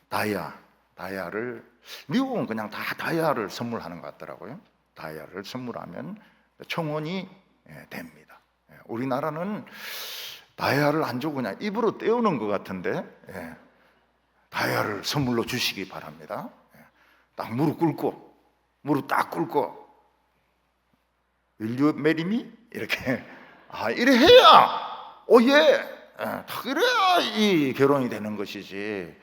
다이아를, 미국은 그냥 다 다이아를 선물하는 것 같더라고요. 다이아를 선물하면 청혼이 됩니다. 우리나라는 다이아를 안 주고 그냥 입으로 떼우는 것 같은데 다이아를 선물로 주시기 바랍니다. 딱 무릎 딱 꿇고 Will you marry me? 이렇게 이래 해야 딱 이래야 이 결혼이 되는 것이지.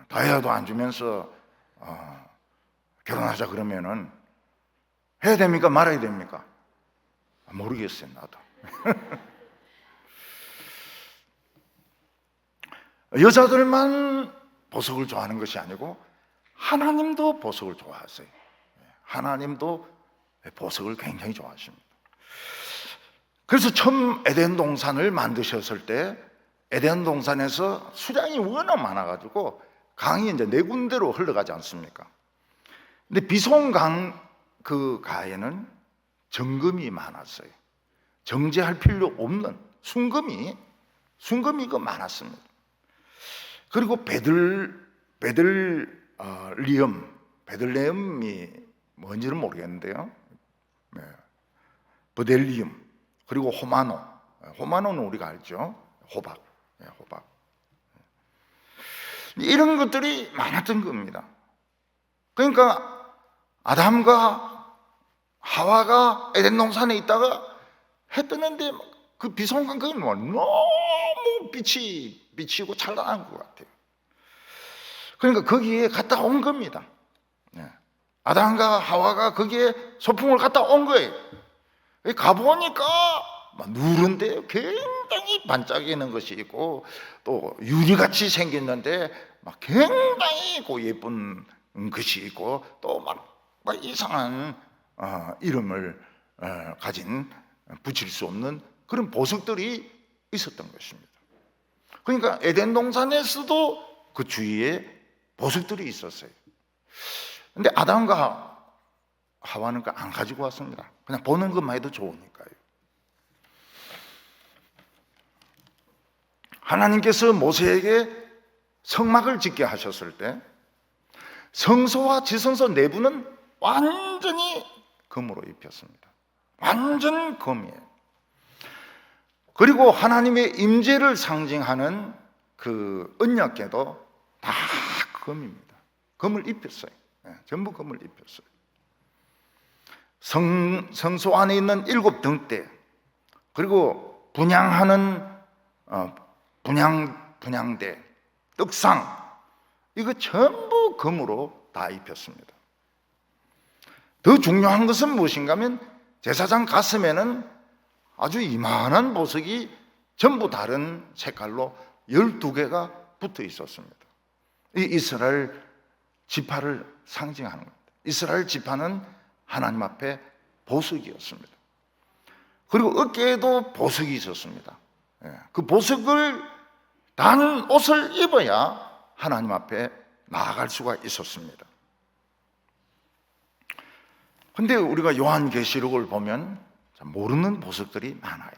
다이아도 안 주면서 결혼하자 그러면은 해야 됩니까? 말아야 됩니까? 모르겠어요, 나도. 여자들만 보석을 좋아하는 것이 아니고 하나님도 보석을 좋아하세요. 하나님도 보석을 굉장히 좋아하십니다. 그래서 처음 에덴 동산을 만드셨을 때 에덴 동산에서 수량이 워낙 많아가지고 강이 이제 네 군데로 흘러가지 않습니까? 근데 비송강 그 가에는 정금이 많았어요. 정제할 필요 없는 순금이 그 많았습니다. 그리고 베들레헴이 뭔지는 모르겠는데요. 버델리움, 그리고 호마노는 우리가 알죠. 호박. 이런 것들이 많았던 겁니다. 그러니까 아담과 하와가 에덴 동산에 있다가 해 뜨는데 그 비송강 그게 너무 비치고 찬란한 것 같아요. 그러니까 거기에 갔다 온 겁니다. 아담과 하와가 거기에 소풍을 갔다 온 거예요. 가보니까 누른데 굉장히 반짝이는 것이 있고 또 유리같이 생겼는데 막 굉장히 예쁜 것이 있고 또 막 이상한 이름을 가진 붙일 수 없는 그런 보석들이 있었던 것입니다. 그러니까 에덴 동산에서도 그 주위에 보석들이 있었어요. 근데 아담과 하와는 안 가지고 왔습니다. 그냥 보는 것만 해도 좋으니까요. 하나님께서 모세에게 성막을 짓게 하셨을 때 성소와 지성소 내부는 완전히 금으로 입혔습니다. 완전 금이에요. 그리고 하나님의 임재를 상징하는 그 언약궤도 다 금입니다. 금을 입혔어요. 전부 금을 입혔어요. 성소 안에 있는 7 등대, 그리고 분향하는 분향대, 떡상, 이거 전부 금으로 다 입혔습니다. 더 중요한 것은 무엇인가 하면 제사장 가슴에는 아주 이만한 보석이 전부 다른 색깔로 12개가 붙어 있었습니다. 이 이스라엘 지파를 상징하는 겁니다. 이스라엘 지파는 하나님 앞에 보석이었습니다. 그리고 어깨에도 보석이 있었습니다. 그 보석을 단 옷을 입어야 하나님 앞에 나아갈 수가 있었습니다. 근데 우리가 요한계시록을 보면 모르는 보석들이 많아요.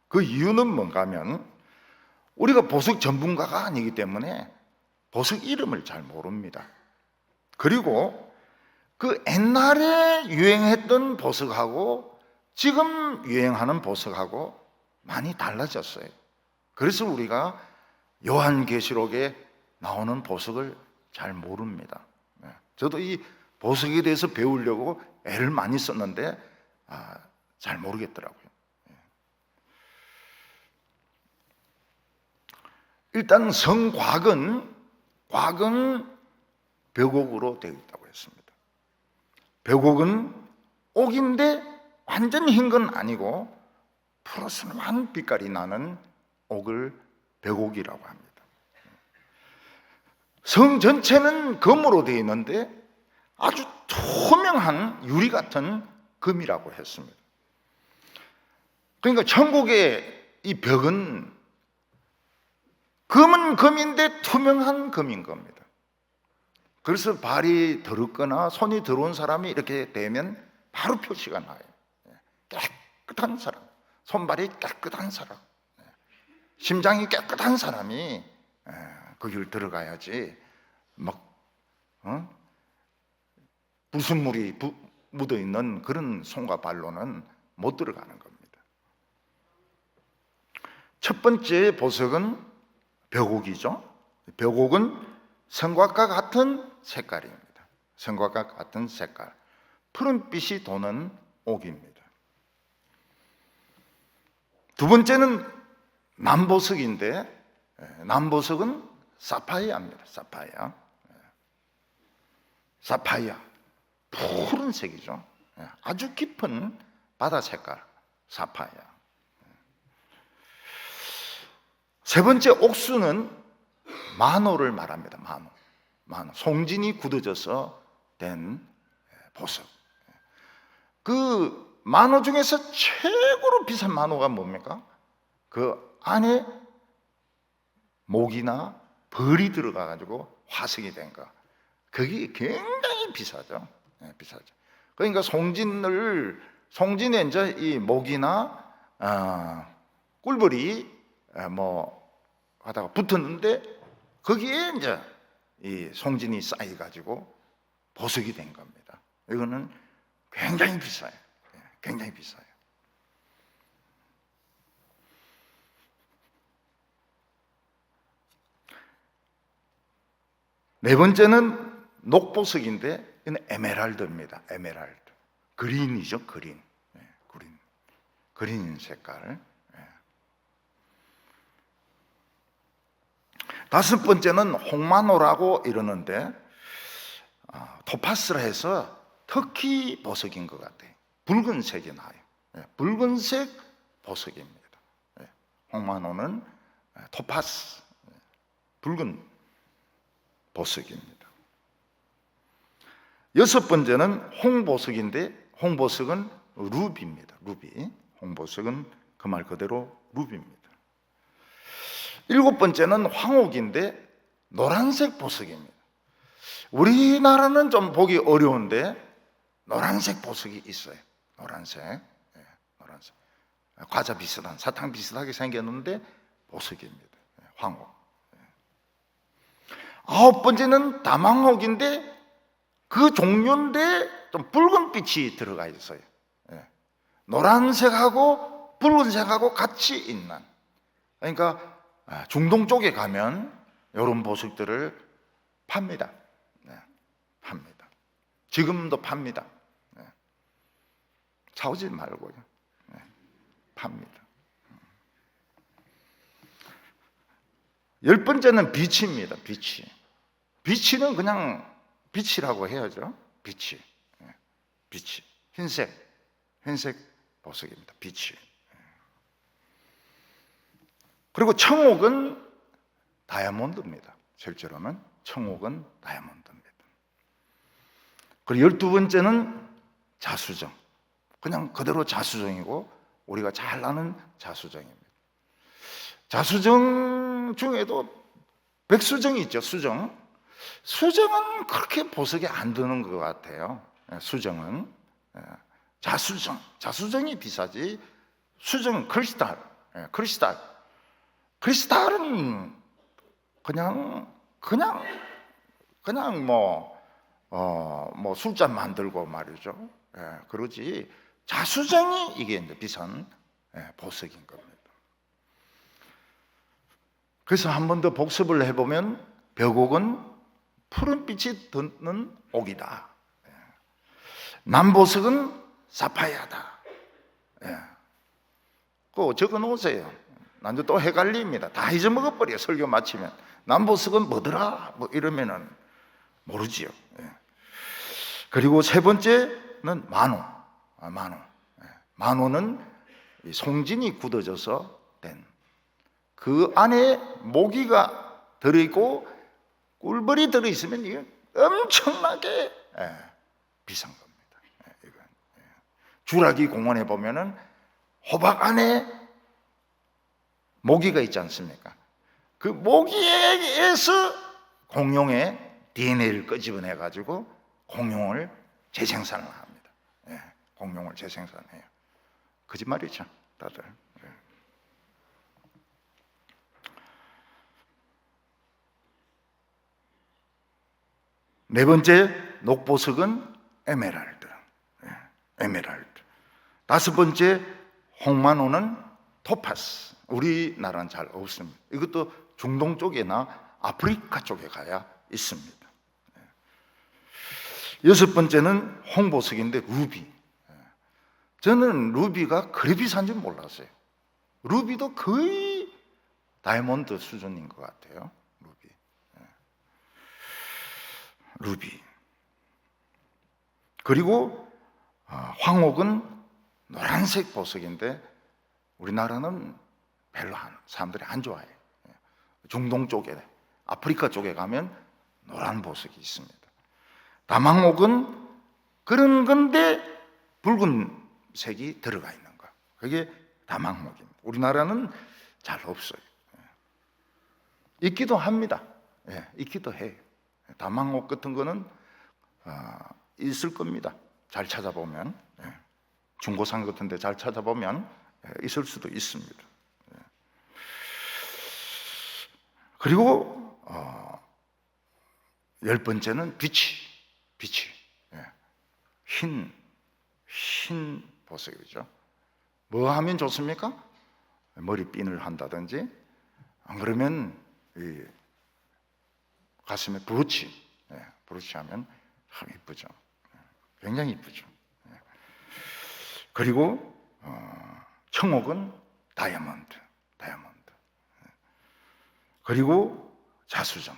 그 이유는 뭔가 하면 우리가 보석 전문가가 아니기 때문에 보석 이름을 잘 모릅니다. 그리고 그 옛날에 유행했던 보석하고 지금 유행하는 보석하고 많이 달라졌어요. 그래서 우리가 요한계시록에 나오는 보석을 잘 모릅니다. 저도 이 보석에 대해서 배우려고 애를 많이 썼는데 잘 모르겠더라고요. 일단 성곽은 벽옥으로 되어 있다고 했습니다. 벽옥은 옥인데 완전 흰 건 아니고 푸르스름한 빛깔이 나는 옥을 벽옥이라고 합니다. 성 전체는 금으로 되어 있는데 아주 투명한 유리 같은 금이라고 했습니다. 그러니까 천국의 이 벽은 금은 금인데 투명한 금인 겁니다. 그래서 발이 더럽거나 손이 더러운 사람이 이렇게 되면 바로 표시가 나요. 깨끗한 사람, 손발이 깨끗한 사람, 심장이 깨끗한 사람이 거기를 들어가야지 불순물이 묻어있는 그런 손과 발로는 못 들어가는 겁니다. 첫 번째 보석은 벽옥이죠. 벽옥은 성곽과 같은 색깔입니다. 성곽과 같은 색깔, 푸른빛이 도는 옥입니다. 두 번째는 남보석인데 남보석은 사파이아입니다. 사파이아 푸른색이죠. 아주 깊은 바다 색깔, 사파이아. 세 번째 옥수는 마노를 말합니다. 마노. 송진이 굳어져서 된 보석. 그 마노 중에서 최고로 비싼 마노가 뭡니까? 그 안에 목이나 벌이 들어가 가지고 화석이 된 거. 그게 굉장히 비싸죠. 비싸죠. 그러니까 송진에 이제 이 목이나 꿀벌이 뭐 하다가 붙었는데 거기에 이제 이 송진이 쌓여 가지고 보석이 된 겁니다. 이거는 굉장히 비싸요. 굉장히 비싸요. 네 번째는 녹보석인데 이는 에메랄드입니다. 에메랄드. 그린이죠, 그린. 그린 색깔. 다섯 번째는 홍마노라고 이러는데 토파스라 해서 터키 보석인 것 같아요. 붉은색이 나요. 붉은색 보석입니다. 홍마노는 토파스, 붉은 보석입니다. 여섯 번째는 홍보석인데 홍보석은 루비입니다. 루비. 홍보석은 그 말 그대로 루비입니다. 일곱 번째는 황옥인데 노란색 보석입니다. 우리나라는 좀 보기 어려운데 노란색 보석이 있어요. 노란색. 과자 비슷한, 사탕 비슷하게 생겼는데 보석입니다. 황옥. 아홉 번째는 다망옥인데 그 종류인데 좀 붉은 빛이 들어가 있어요. 노란색하고 붉은색하고 같이 있는. 그러니까 중동 쪽에 가면 이런 보석들을 팝니다. 팝니다. 지금도 팝니다. 사오지 말고요. 팝니다. 열 번째는 빛입니다. 빛은 그냥 빛이라고 해야죠. 빛이. 흰색 보석입니다. 빛이. 그리고 청옥은 다이아몬드입니다. 실제로는 청옥은 다이아몬드입니다. 그리고 12번째는 자수정. 그냥 그대로 자수정이고 우리가 잘 아는 자수정입니다. 자수정 중에도 백수정이 있죠. 수정은 그렇게 보석이 안 드는 것 같아요. 수정은. 자수정이 비싸지. 수정, 크리스탈은 그냥 뭐 술잔 만들고 말이죠. 그러지. 자수정이 이게 이제 비싼 보석인 겁니다. 그래서 한 번 더 복습을 해보면 벽옥은 푸른빛이 드는 옥이다. 남보석은 사파이아다. 그거 적어 놓으세요. 난저 또 헷갈립니다. 다 잊어먹어버려요. 설교 마치면. 남보석은 뭐더라? 뭐 이러면은 모르지요. 그리고 세 번째는 만호는 송진이 굳어져서 된 그 안에 모기가 들어있고 꿀벌이 들어있으면 이게 엄청나게 비싼 겁니다. 주라기 공원에 보면은 호박 안에 모기가 있지 않습니까? 그 모기에서 공룡의 DNA를 끄집어내 가지고 공룡을 재생산을 합니다. 공룡을 재생산해요. 거짓말이죠, 다들. 네 번째 녹보석은 에메랄드. 다섯 번째 홍마노는 토파스. 우리나라는 잘 없습니다. 이것도 중동 쪽이나 아프리카 쪽에 가야 있습니다. 여섯 번째는 홍보석인데 루비. 저는 루비가 그리 비싼 줄 몰랐어요. 루비도 거의 다이아몬드 수준인 것 같아요. 루비. 그리고 황옥은 노란색 보석인데 우리나라는 별로 사람들이 안 좋아해요. 중동 쪽에, 아프리카 쪽에 가면 노란 보석이 있습니다. 다망옥은 그런 건데 붉은색이 들어가 있는 거, 그게 다망옥입니다. 우리나라는 잘 없어요. 있기도 합니다. 있기도 해요. 다망옥 같은 거는 있을 겁니다. 잘 찾아보면, 중고상 같은 데 잘 찾아보면 있을 수도 있습니다. 그리고 10번째는 빛이 흰 보석이죠. 뭐 하면 좋습니까? 머리핀을 한다든지, 안 그러면 이 가슴에 브로치 하면 참 이쁘죠. 굉장히 이쁘죠. 그리고 청옥은 다이아몬드. 그리고 자수정.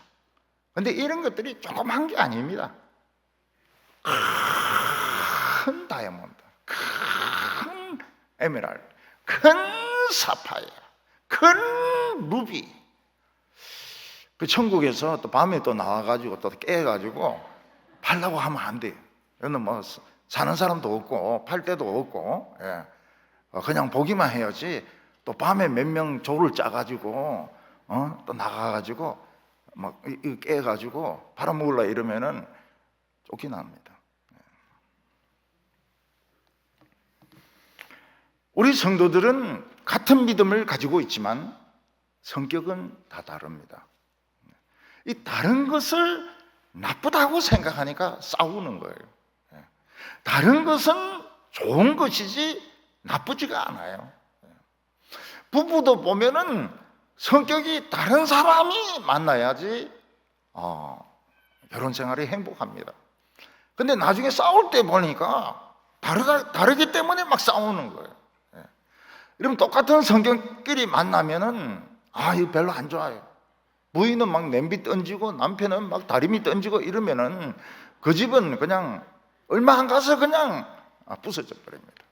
근데 이런 것들이 조그만 게 아닙니다. 큰 다이아몬드, 큰 에메랄드, 큰 사파이어, 큰 루비. 그 천국에서 또 밤에 또 나와가지고 또 깨가지고 팔라고 하면 안 돼요. 여기는 뭐 사는 사람도 없고 팔 데도 없고, 그냥 보기만 해야지. 또 밤에 몇 명 조를 짜가지고 또 나가가지고 막 깨가지고 팔아먹으려 이러면은 쫓겨납니다. 우리 성도들은 같은 믿음을 가지고 있지만 성격은 다 다릅니다. 이 다른 것을 나쁘다고 생각하니까 싸우는 거예요. 다른 것은 좋은 것이지 나쁘지가 않아요. 부부도 보면은 성격이 다른 사람이 만나야지 결혼 생활이 행복합니다. 근데 나중에 싸울 때 보니까 다르기 때문에 막 싸우는 거예요. 이러면 똑같은 성격끼리 만나면은 이거 별로 안 좋아요. 부인은 막 냄비 던지고 남편은 막 다리미 던지고 이러면은 그 집은 그냥 얼마 안 가서 그냥 부서져 버립니다.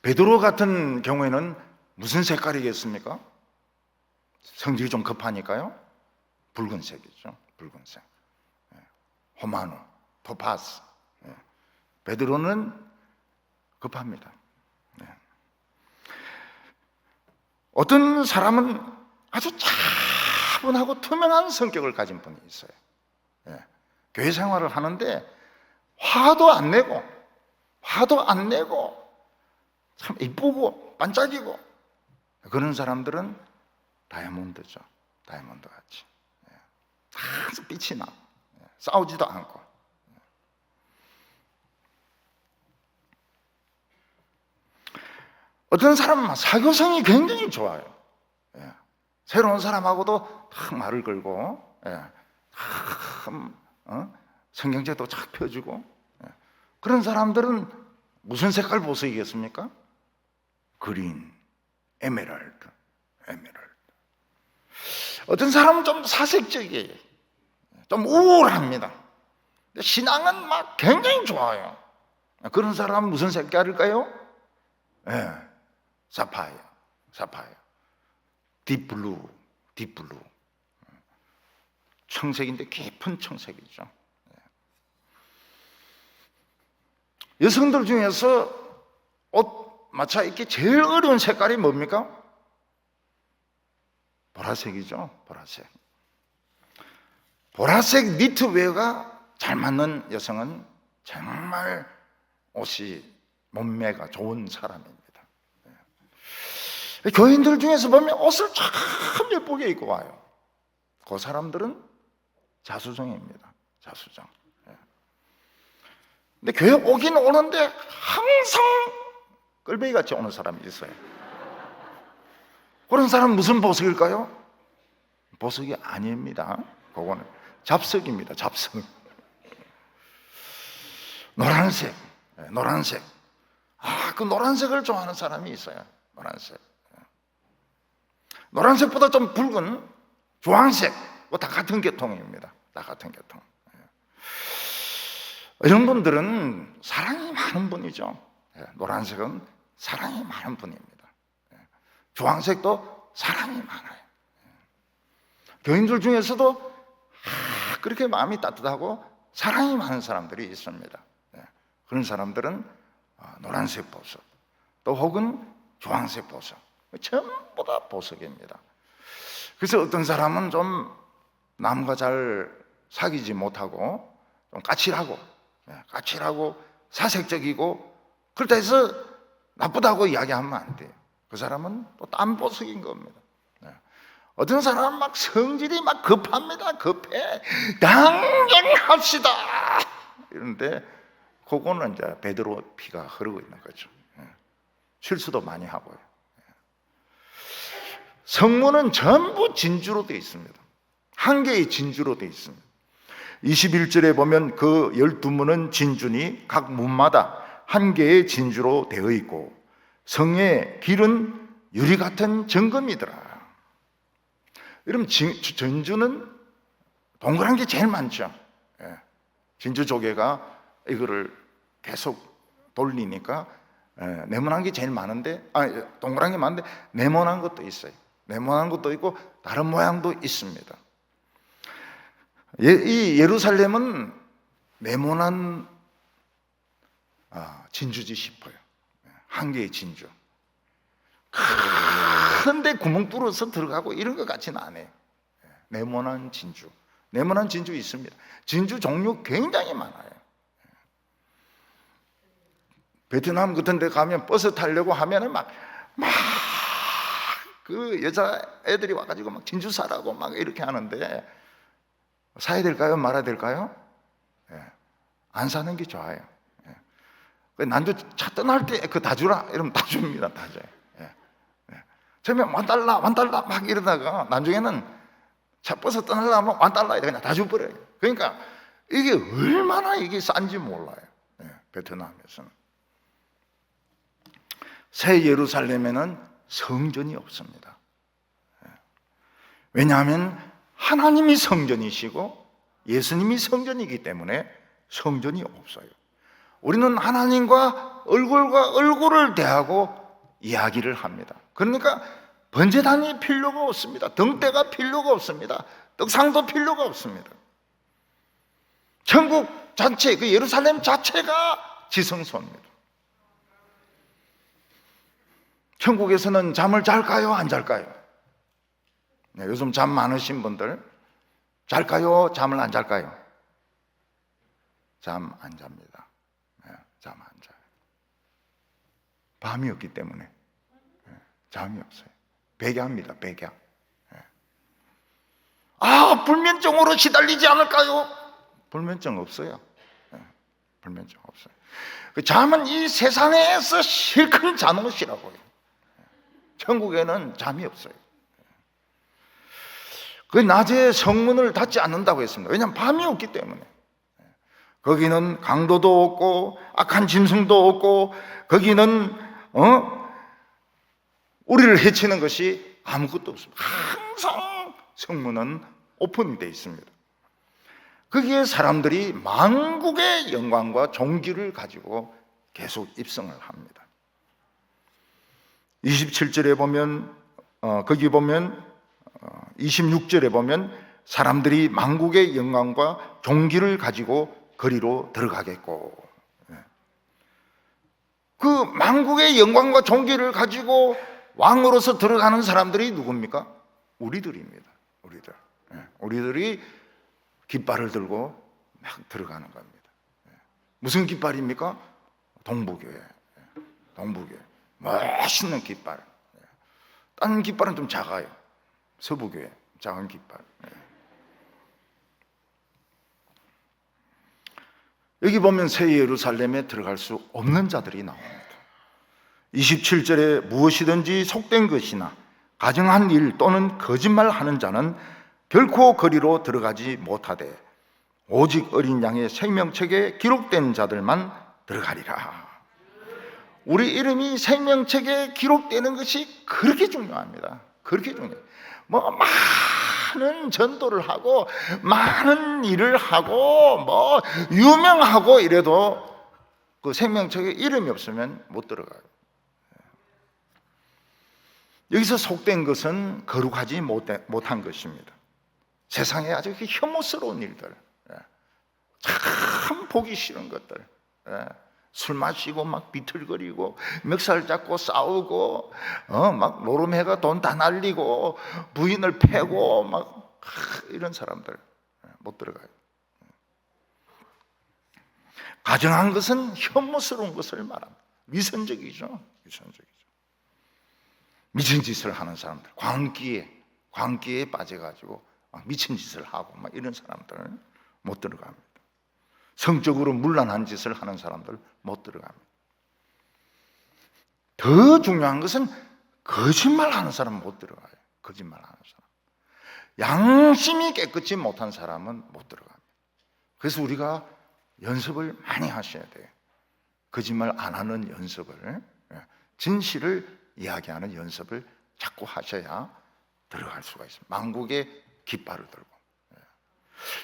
베드로 같은 경우에는 무슨 색깔이겠습니까? 성질이 좀 급하니까요. 붉은색이죠. 붉은색. 호마노, 토파스. 베드로는 급합니다. 어떤 사람은 아주 차분하고 투명한 성격을 가진 분이 있어요. 교회 생활을 하는데 화도 안 내고 참 이쁘고 반짝이고, 그런 사람들은 다이아몬드죠. 다이아몬드 같이 아주 빛이 나. 싸우지도 않고. 어떤 사람은 사교성이 굉장히 좋아요. 새로운 사람하고도 탁 말을 걸고, 성경책도 착 펴주고. 그런 사람들은 무슨 색깔 보석이겠습니까? 그린, 에메랄드. 어떤 사람은 좀 사색적이에요. 좀 우울합니다. 근데 신앙은 막 굉장히 좋아요. 그런 사람은 무슨 색깔일까요? 사파이어. 딥블루. 청색인데 깊은 청색이죠. 여성들 중에서 옷 맞춰 입기 제일 어려운 색깔이 뭡니까? 보라색이죠. 보라색 니트웨어가 잘 맞는 여성은 정말 옷이 몸매가 좋은 사람입니다. 교인들 중에서 보면 옷을 참 예쁘게 입고 와요. 그 사람들은 자수정입니다. 자수정. 근데 교회 오긴 오는데 항상 꼴배기 같이 오는 사람이 있어요. 그런 사람은 무슨 보석일까요? 보석이 아닙니다. 그거는 잡석입니다. 잡석. 노란색. 그 노란색을 좋아하는 사람이 있어요. 노란색보다 좀 붉은 주황색, 다 같은 계통입니다. 다 같은 계통. 이런 분들은 사랑이 많은 분이죠. 노란색은 사랑이 많은 분입니다. 주황색도 사랑이 많아요. 교인들 중에서도 그렇게 마음이 따뜻하고 사랑이 많은 사람들이 있습니다. 그런 사람들은 노란색 보석, 또 혹은 주황색 보석, 전부 다 보석입니다. 그래서 어떤 사람은 좀 남과 잘 사귀지 못하고 좀 까칠하고 사색적이고 그렇다 해서 나쁘다고 이야기하면 안 돼요. 그 사람은 또 딴 보석인 겁니다. 어떤 사람은 막 성질이 막 급합니다. 급해. 당연합시다. 이런데 그거는 이제 베드로 피가 흐르고 있는 거죠. 실수도 많이 하고요. 성문은 전부 진주로 되어 있습니다. 한 개의 진주로 되어 있습니다. 21절에 보면 그 12문은 진주니 각 문마다 한 개의 진주로 되어 있고 성의 길은 유리 같은 정금이더라. 여러분, 진주는 동그란 게 제일 많죠. 진주 조개가 이거를 계속 돌리니까 네모난 게 제일 많은데, 동그란 게 많은데 네모난 것도 있어요. 네모난 것도 있고 다른 모양도 있습니다. 이 예루살렘은 네모난 진주지 싶어요. 한 개의 진주. 큰데 구멍 뚫어서 들어가고 이런 것 같지는 않아요. 네모난 진주. 네모난 진주 있습니다. 진주 종류 굉장히 많아요. 베트남 같은 데 가면 버스 타려고 하면은 그 여자 애들이 와가지고 막 진주 사라고 막 이렇게 하는데, 사야 될까요? 말아야 될까요? 안 사는 게 좋아요. 난도 차 떠날 때 그 다 주라 이러면 다 줍니다. 다 줘요. 처음에 $1 막 이러다가 나중에는 차 버스 떠나려면 $1 이래 그냥 다 줘버려요. 그러니까 이게 얼마나 이게 싼지 몰라요. 베트남에서는. 새 예루살렘에는 성전이 없습니다. 왜냐하면 하나님이 성전이시고 예수님이 성전이기 때문에 성전이 없어요. 우리는 하나님과 얼굴과 얼굴을 대하고 이야기를 합니다. 그러니까 번제단이 필요가 없습니다. 등대가 필요가 없습니다. 떡상도 필요가 없습니다. 천국 자체, 그 예루살렘 자체가 지성소입니다. 천국에서는 잠을 잘까요? 안 잘까요? 요즘 잠 많으신 분들 잘까요? 잠을 안 잘까요? 잠 안 잡니다. 잠 안 자요. 밤이 없기 때문에 잠이 없어요. 백야입니다. 백야. 불면증으로 시달리지 않을까요? 불면증 없어요. 불면증 없어요. 그 잠은 이 세상에서 실컷 자는 것이라고요. 천국에는 잠이 없어요. 그 낮에 성문을 닫지 않는다고 했습니다. 왜냐하면 밤이 없기 때문에. 거기는 강도도 없고 악한 짐승도 없고 거기는 우리를 해치는 것이 아무것도 없습니다. 항상 성문은 오픈되어 있습니다. 거기에 사람들이 만국의 영광과 존귀를 가지고 계속 입성을 합니다. 27절에 보면 거기 보면 26절에 보면 사람들이 만국의 영광과 존귀를 가지고 거리로 들어가겠고, 그 만국의 영광과 존귀를 가지고 왕으로서 들어가는 사람들이 누굽니까? 우리들입니다. 우리들이 깃발을 들고 막 들어가는 겁니다. 무슨 깃발입니까? 동부교회. 멋있는 깃발. 다른 깃발은 좀 작아요. 서부교회 작은 깃발. 여기 보면 새 예루살렘에 들어갈 수 없는 자들이 나옵니다. 27절에 무엇이든지 속된 것이나 가정한 일 또는 거짓말하는 자는 결코 거리로 들어가지 못하되 오직 어린 양의 생명책에 기록된 자들만 들어가리라. 우리 이름이 생명책에 기록되는 것이 그렇게 중요합니다. 그렇게 중요해요. 막 많은 전도를 하고 많은 일을 하고 뭐 유명하고 이래도 그 생명책에 이름이 없으면 못 들어가요. 여기서 속된 것은 거룩하지 못한 것입니다. 세상에 아주 혐오스러운 일들, 참 보기 싫은 것들, 술 마시고 막 비틀거리고 멱살 잡고 싸우고 막 노름해가 돈 다 날리고 부인을 패고 막 이런 사람들 못 들어가요. 가정한 것은 혐오스러운 것을 말합니다. 위선적이죠. 미친 짓을 하는 사람들, 광기에 빠져가지고 미친 짓을 하고 막 이런 사람들 못 들어갑니다. 성적으로 문란한 짓을 하는 사람들 못 들어갑니다. 더 중요한 것은 거짓말하는 사람 못 들어가요. 거짓말하는 사람, 양심이 깨끗이 못한 사람은 못 들어갑니다. 그래서 우리가 연습을 많이 하셔야 돼요. 거짓말 안 하는 연습을, 진실을 이야기하는 연습을 자꾸 하셔야 들어갈 수가 있습니다. 만국의 깃발을 들고,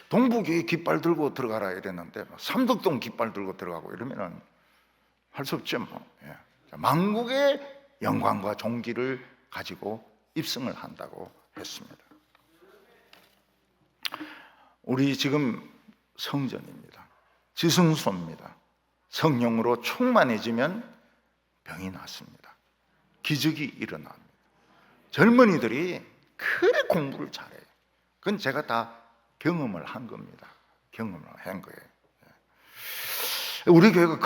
동북의 깃발 들고 들어가라 이랬는데 삼덕동 깃발 들고 들어가고 이러면은 할 수 없죠. 만국의 영광과 존귀를 가지고 입성을 한다고 했습니다. 우리 지금 성전입니다. 지성소입니다. 성령으로 충만해지면 병이 낫습니다. 기적이 일어납니다. 젊은이들이 그래 공부를 잘해요. 그건 제가 다 경험을 한 겁니다. 경험을 한 거예요. 우리 교회가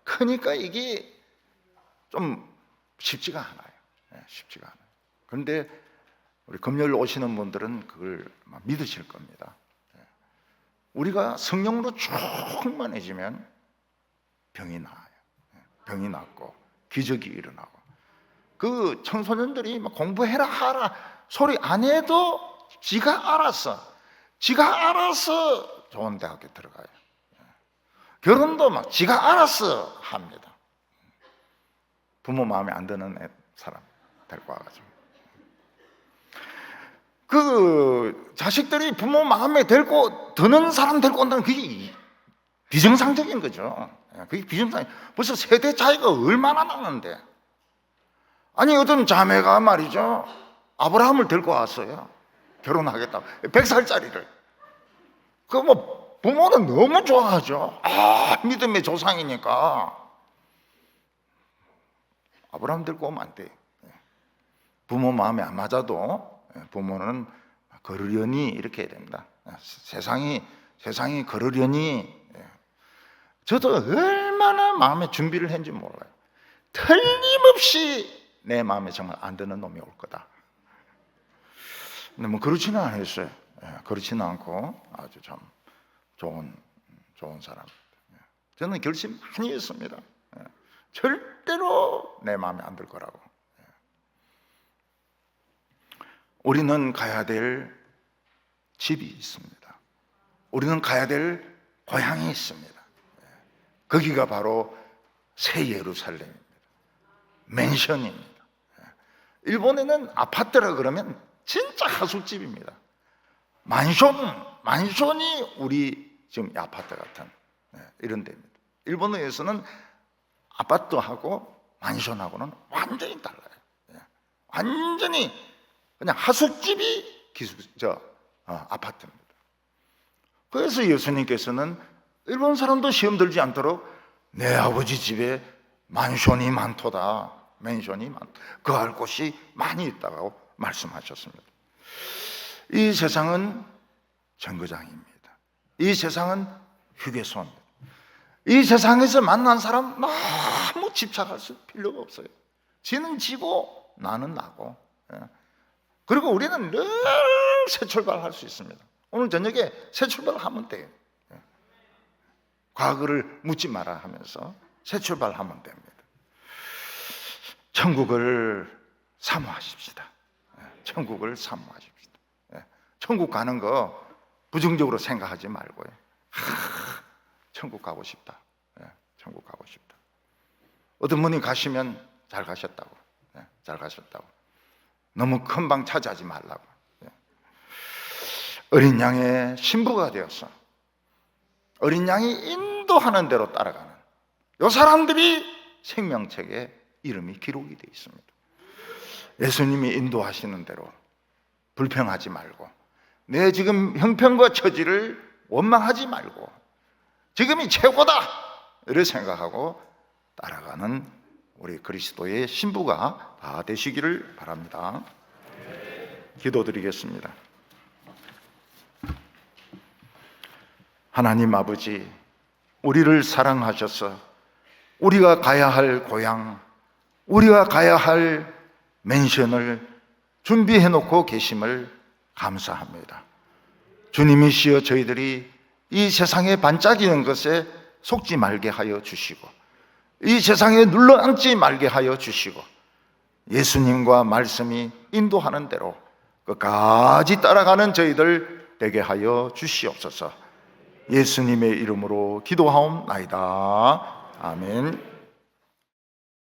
크니까 이게 좀 쉽지가 않아요. 쉽지가 않아요. 그런데 우리 금요일 오시는 분들은 그걸 믿으실 겁니다. 우리가 성령으로 충만해지면 병이 나아요. 병이 낫고 기적이 일어나고, 그 청소년들이 막 공부해라 하라 소리 안 해도 지가 알아서 좋은 대학에 들어가요. 결혼도 막 지가 알아서 합니다. 부모 마음에 안 드는 사람 데리고 와가지고, 그 자식들이 부모 마음에 드는 사람 데리고 온다는 그게 비정상적인 거죠. 그게 비정상. 벌써 세대 차이가 얼마나 나는데. 아니 어떤 자매가 말이죠, 아브라함을 데리고 왔어요. 결혼하겠다고. 100살짜리를. 그 뭐 부모는 너무 좋아하죠. 믿음의 조상이니까 아브라함 데리고 오면 안 돼. 부모 마음에 안 맞아도 부모는 걸으려니 이렇게 해야 됩니다. 세상이 걸으려니. 저도 얼마나 마음에 준비를 했는지 몰라요. 틀림없이 내 마음에 정말 안 드는 놈이 올 거다. 근데 뭐 그렇지는 않았어요. 그렇지는 않고 아주 참 좋은 사람. 저는 결심 많이 했습니다. 절대로 내 마음에 안 들 거라고. 우리는 가야 될 집이 있습니다. 우리는 가야 될 고향이 있습니다. 거기가 바로 새 예루살렘입니다. 맨션입니다. 일본에는 아파트라 그러면 진짜 하숙집입니다. 만션이 우리 지금 아파트 같은 이런 데입니다. 일본에서는 아파트하고 만션하고는 완전히 달라요. 완전히 그냥 하숙집이 아파트입니다. 그래서 예수님께서는 일본 사람도 시험 들지 않도록 내 아버지 집에 만션이 많도다. 거할 곳이 많이 있다고 말씀하셨습니다. 이 세상은 정거장입니다. 이 세상은 휴게소입니다. 이 세상에서 만난 사람 너무 집착할 필요가 없어요. 지는 지고 나는 나고. 그리고 우리는 늘 새 출발할 수 있습니다. 오늘 저녁에 새 출발하면 돼요. 과거를 묻지 마라 하면서 새 출발하면 됩니다. 천국을 사모하십시다. 천국을 사모하십시다. 천국 가는 거 부정적으로 생각하지 말고요. 천국 가고 싶다. 천국 가고 싶다. 어떤 분이 가시면 잘 가셨다고. 잘 가셨다고. 너무 큰 방 차지하지 말라고. 어린 양의 신부가 되어서 어린 양이 인도하는 대로 따라가는 이 사람들이 생명책에 이름이 기록이 되어 있습니다. 예수님이 인도하시는 대로 불평하지 말고, 내 지금 형편과 처지를 원망하지 말고 지금이 최고다 이렇게 생각하고 따라가는 우리 그리스도의 신부가 다 되시기를 바랍니다. 기도드리겠습니다. 하나님 아버지, 우리를 사랑하셔서 우리가 가야 할 고향, 우리가 가야 할 맨션을 준비해 놓고 계심을 감사합니다. 주님이시여, 저희들이 이 세상에 반짝이는 것에 속지 말게 하여 주시고, 이 세상에 눌러앉지 말게 하여 주시고, 예수님과 말씀이 인도하는 대로 끝까지 따라가는 저희들 되게 하여 주시옵소서. 예수님의 이름으로 기도하옵나이다. 아멘.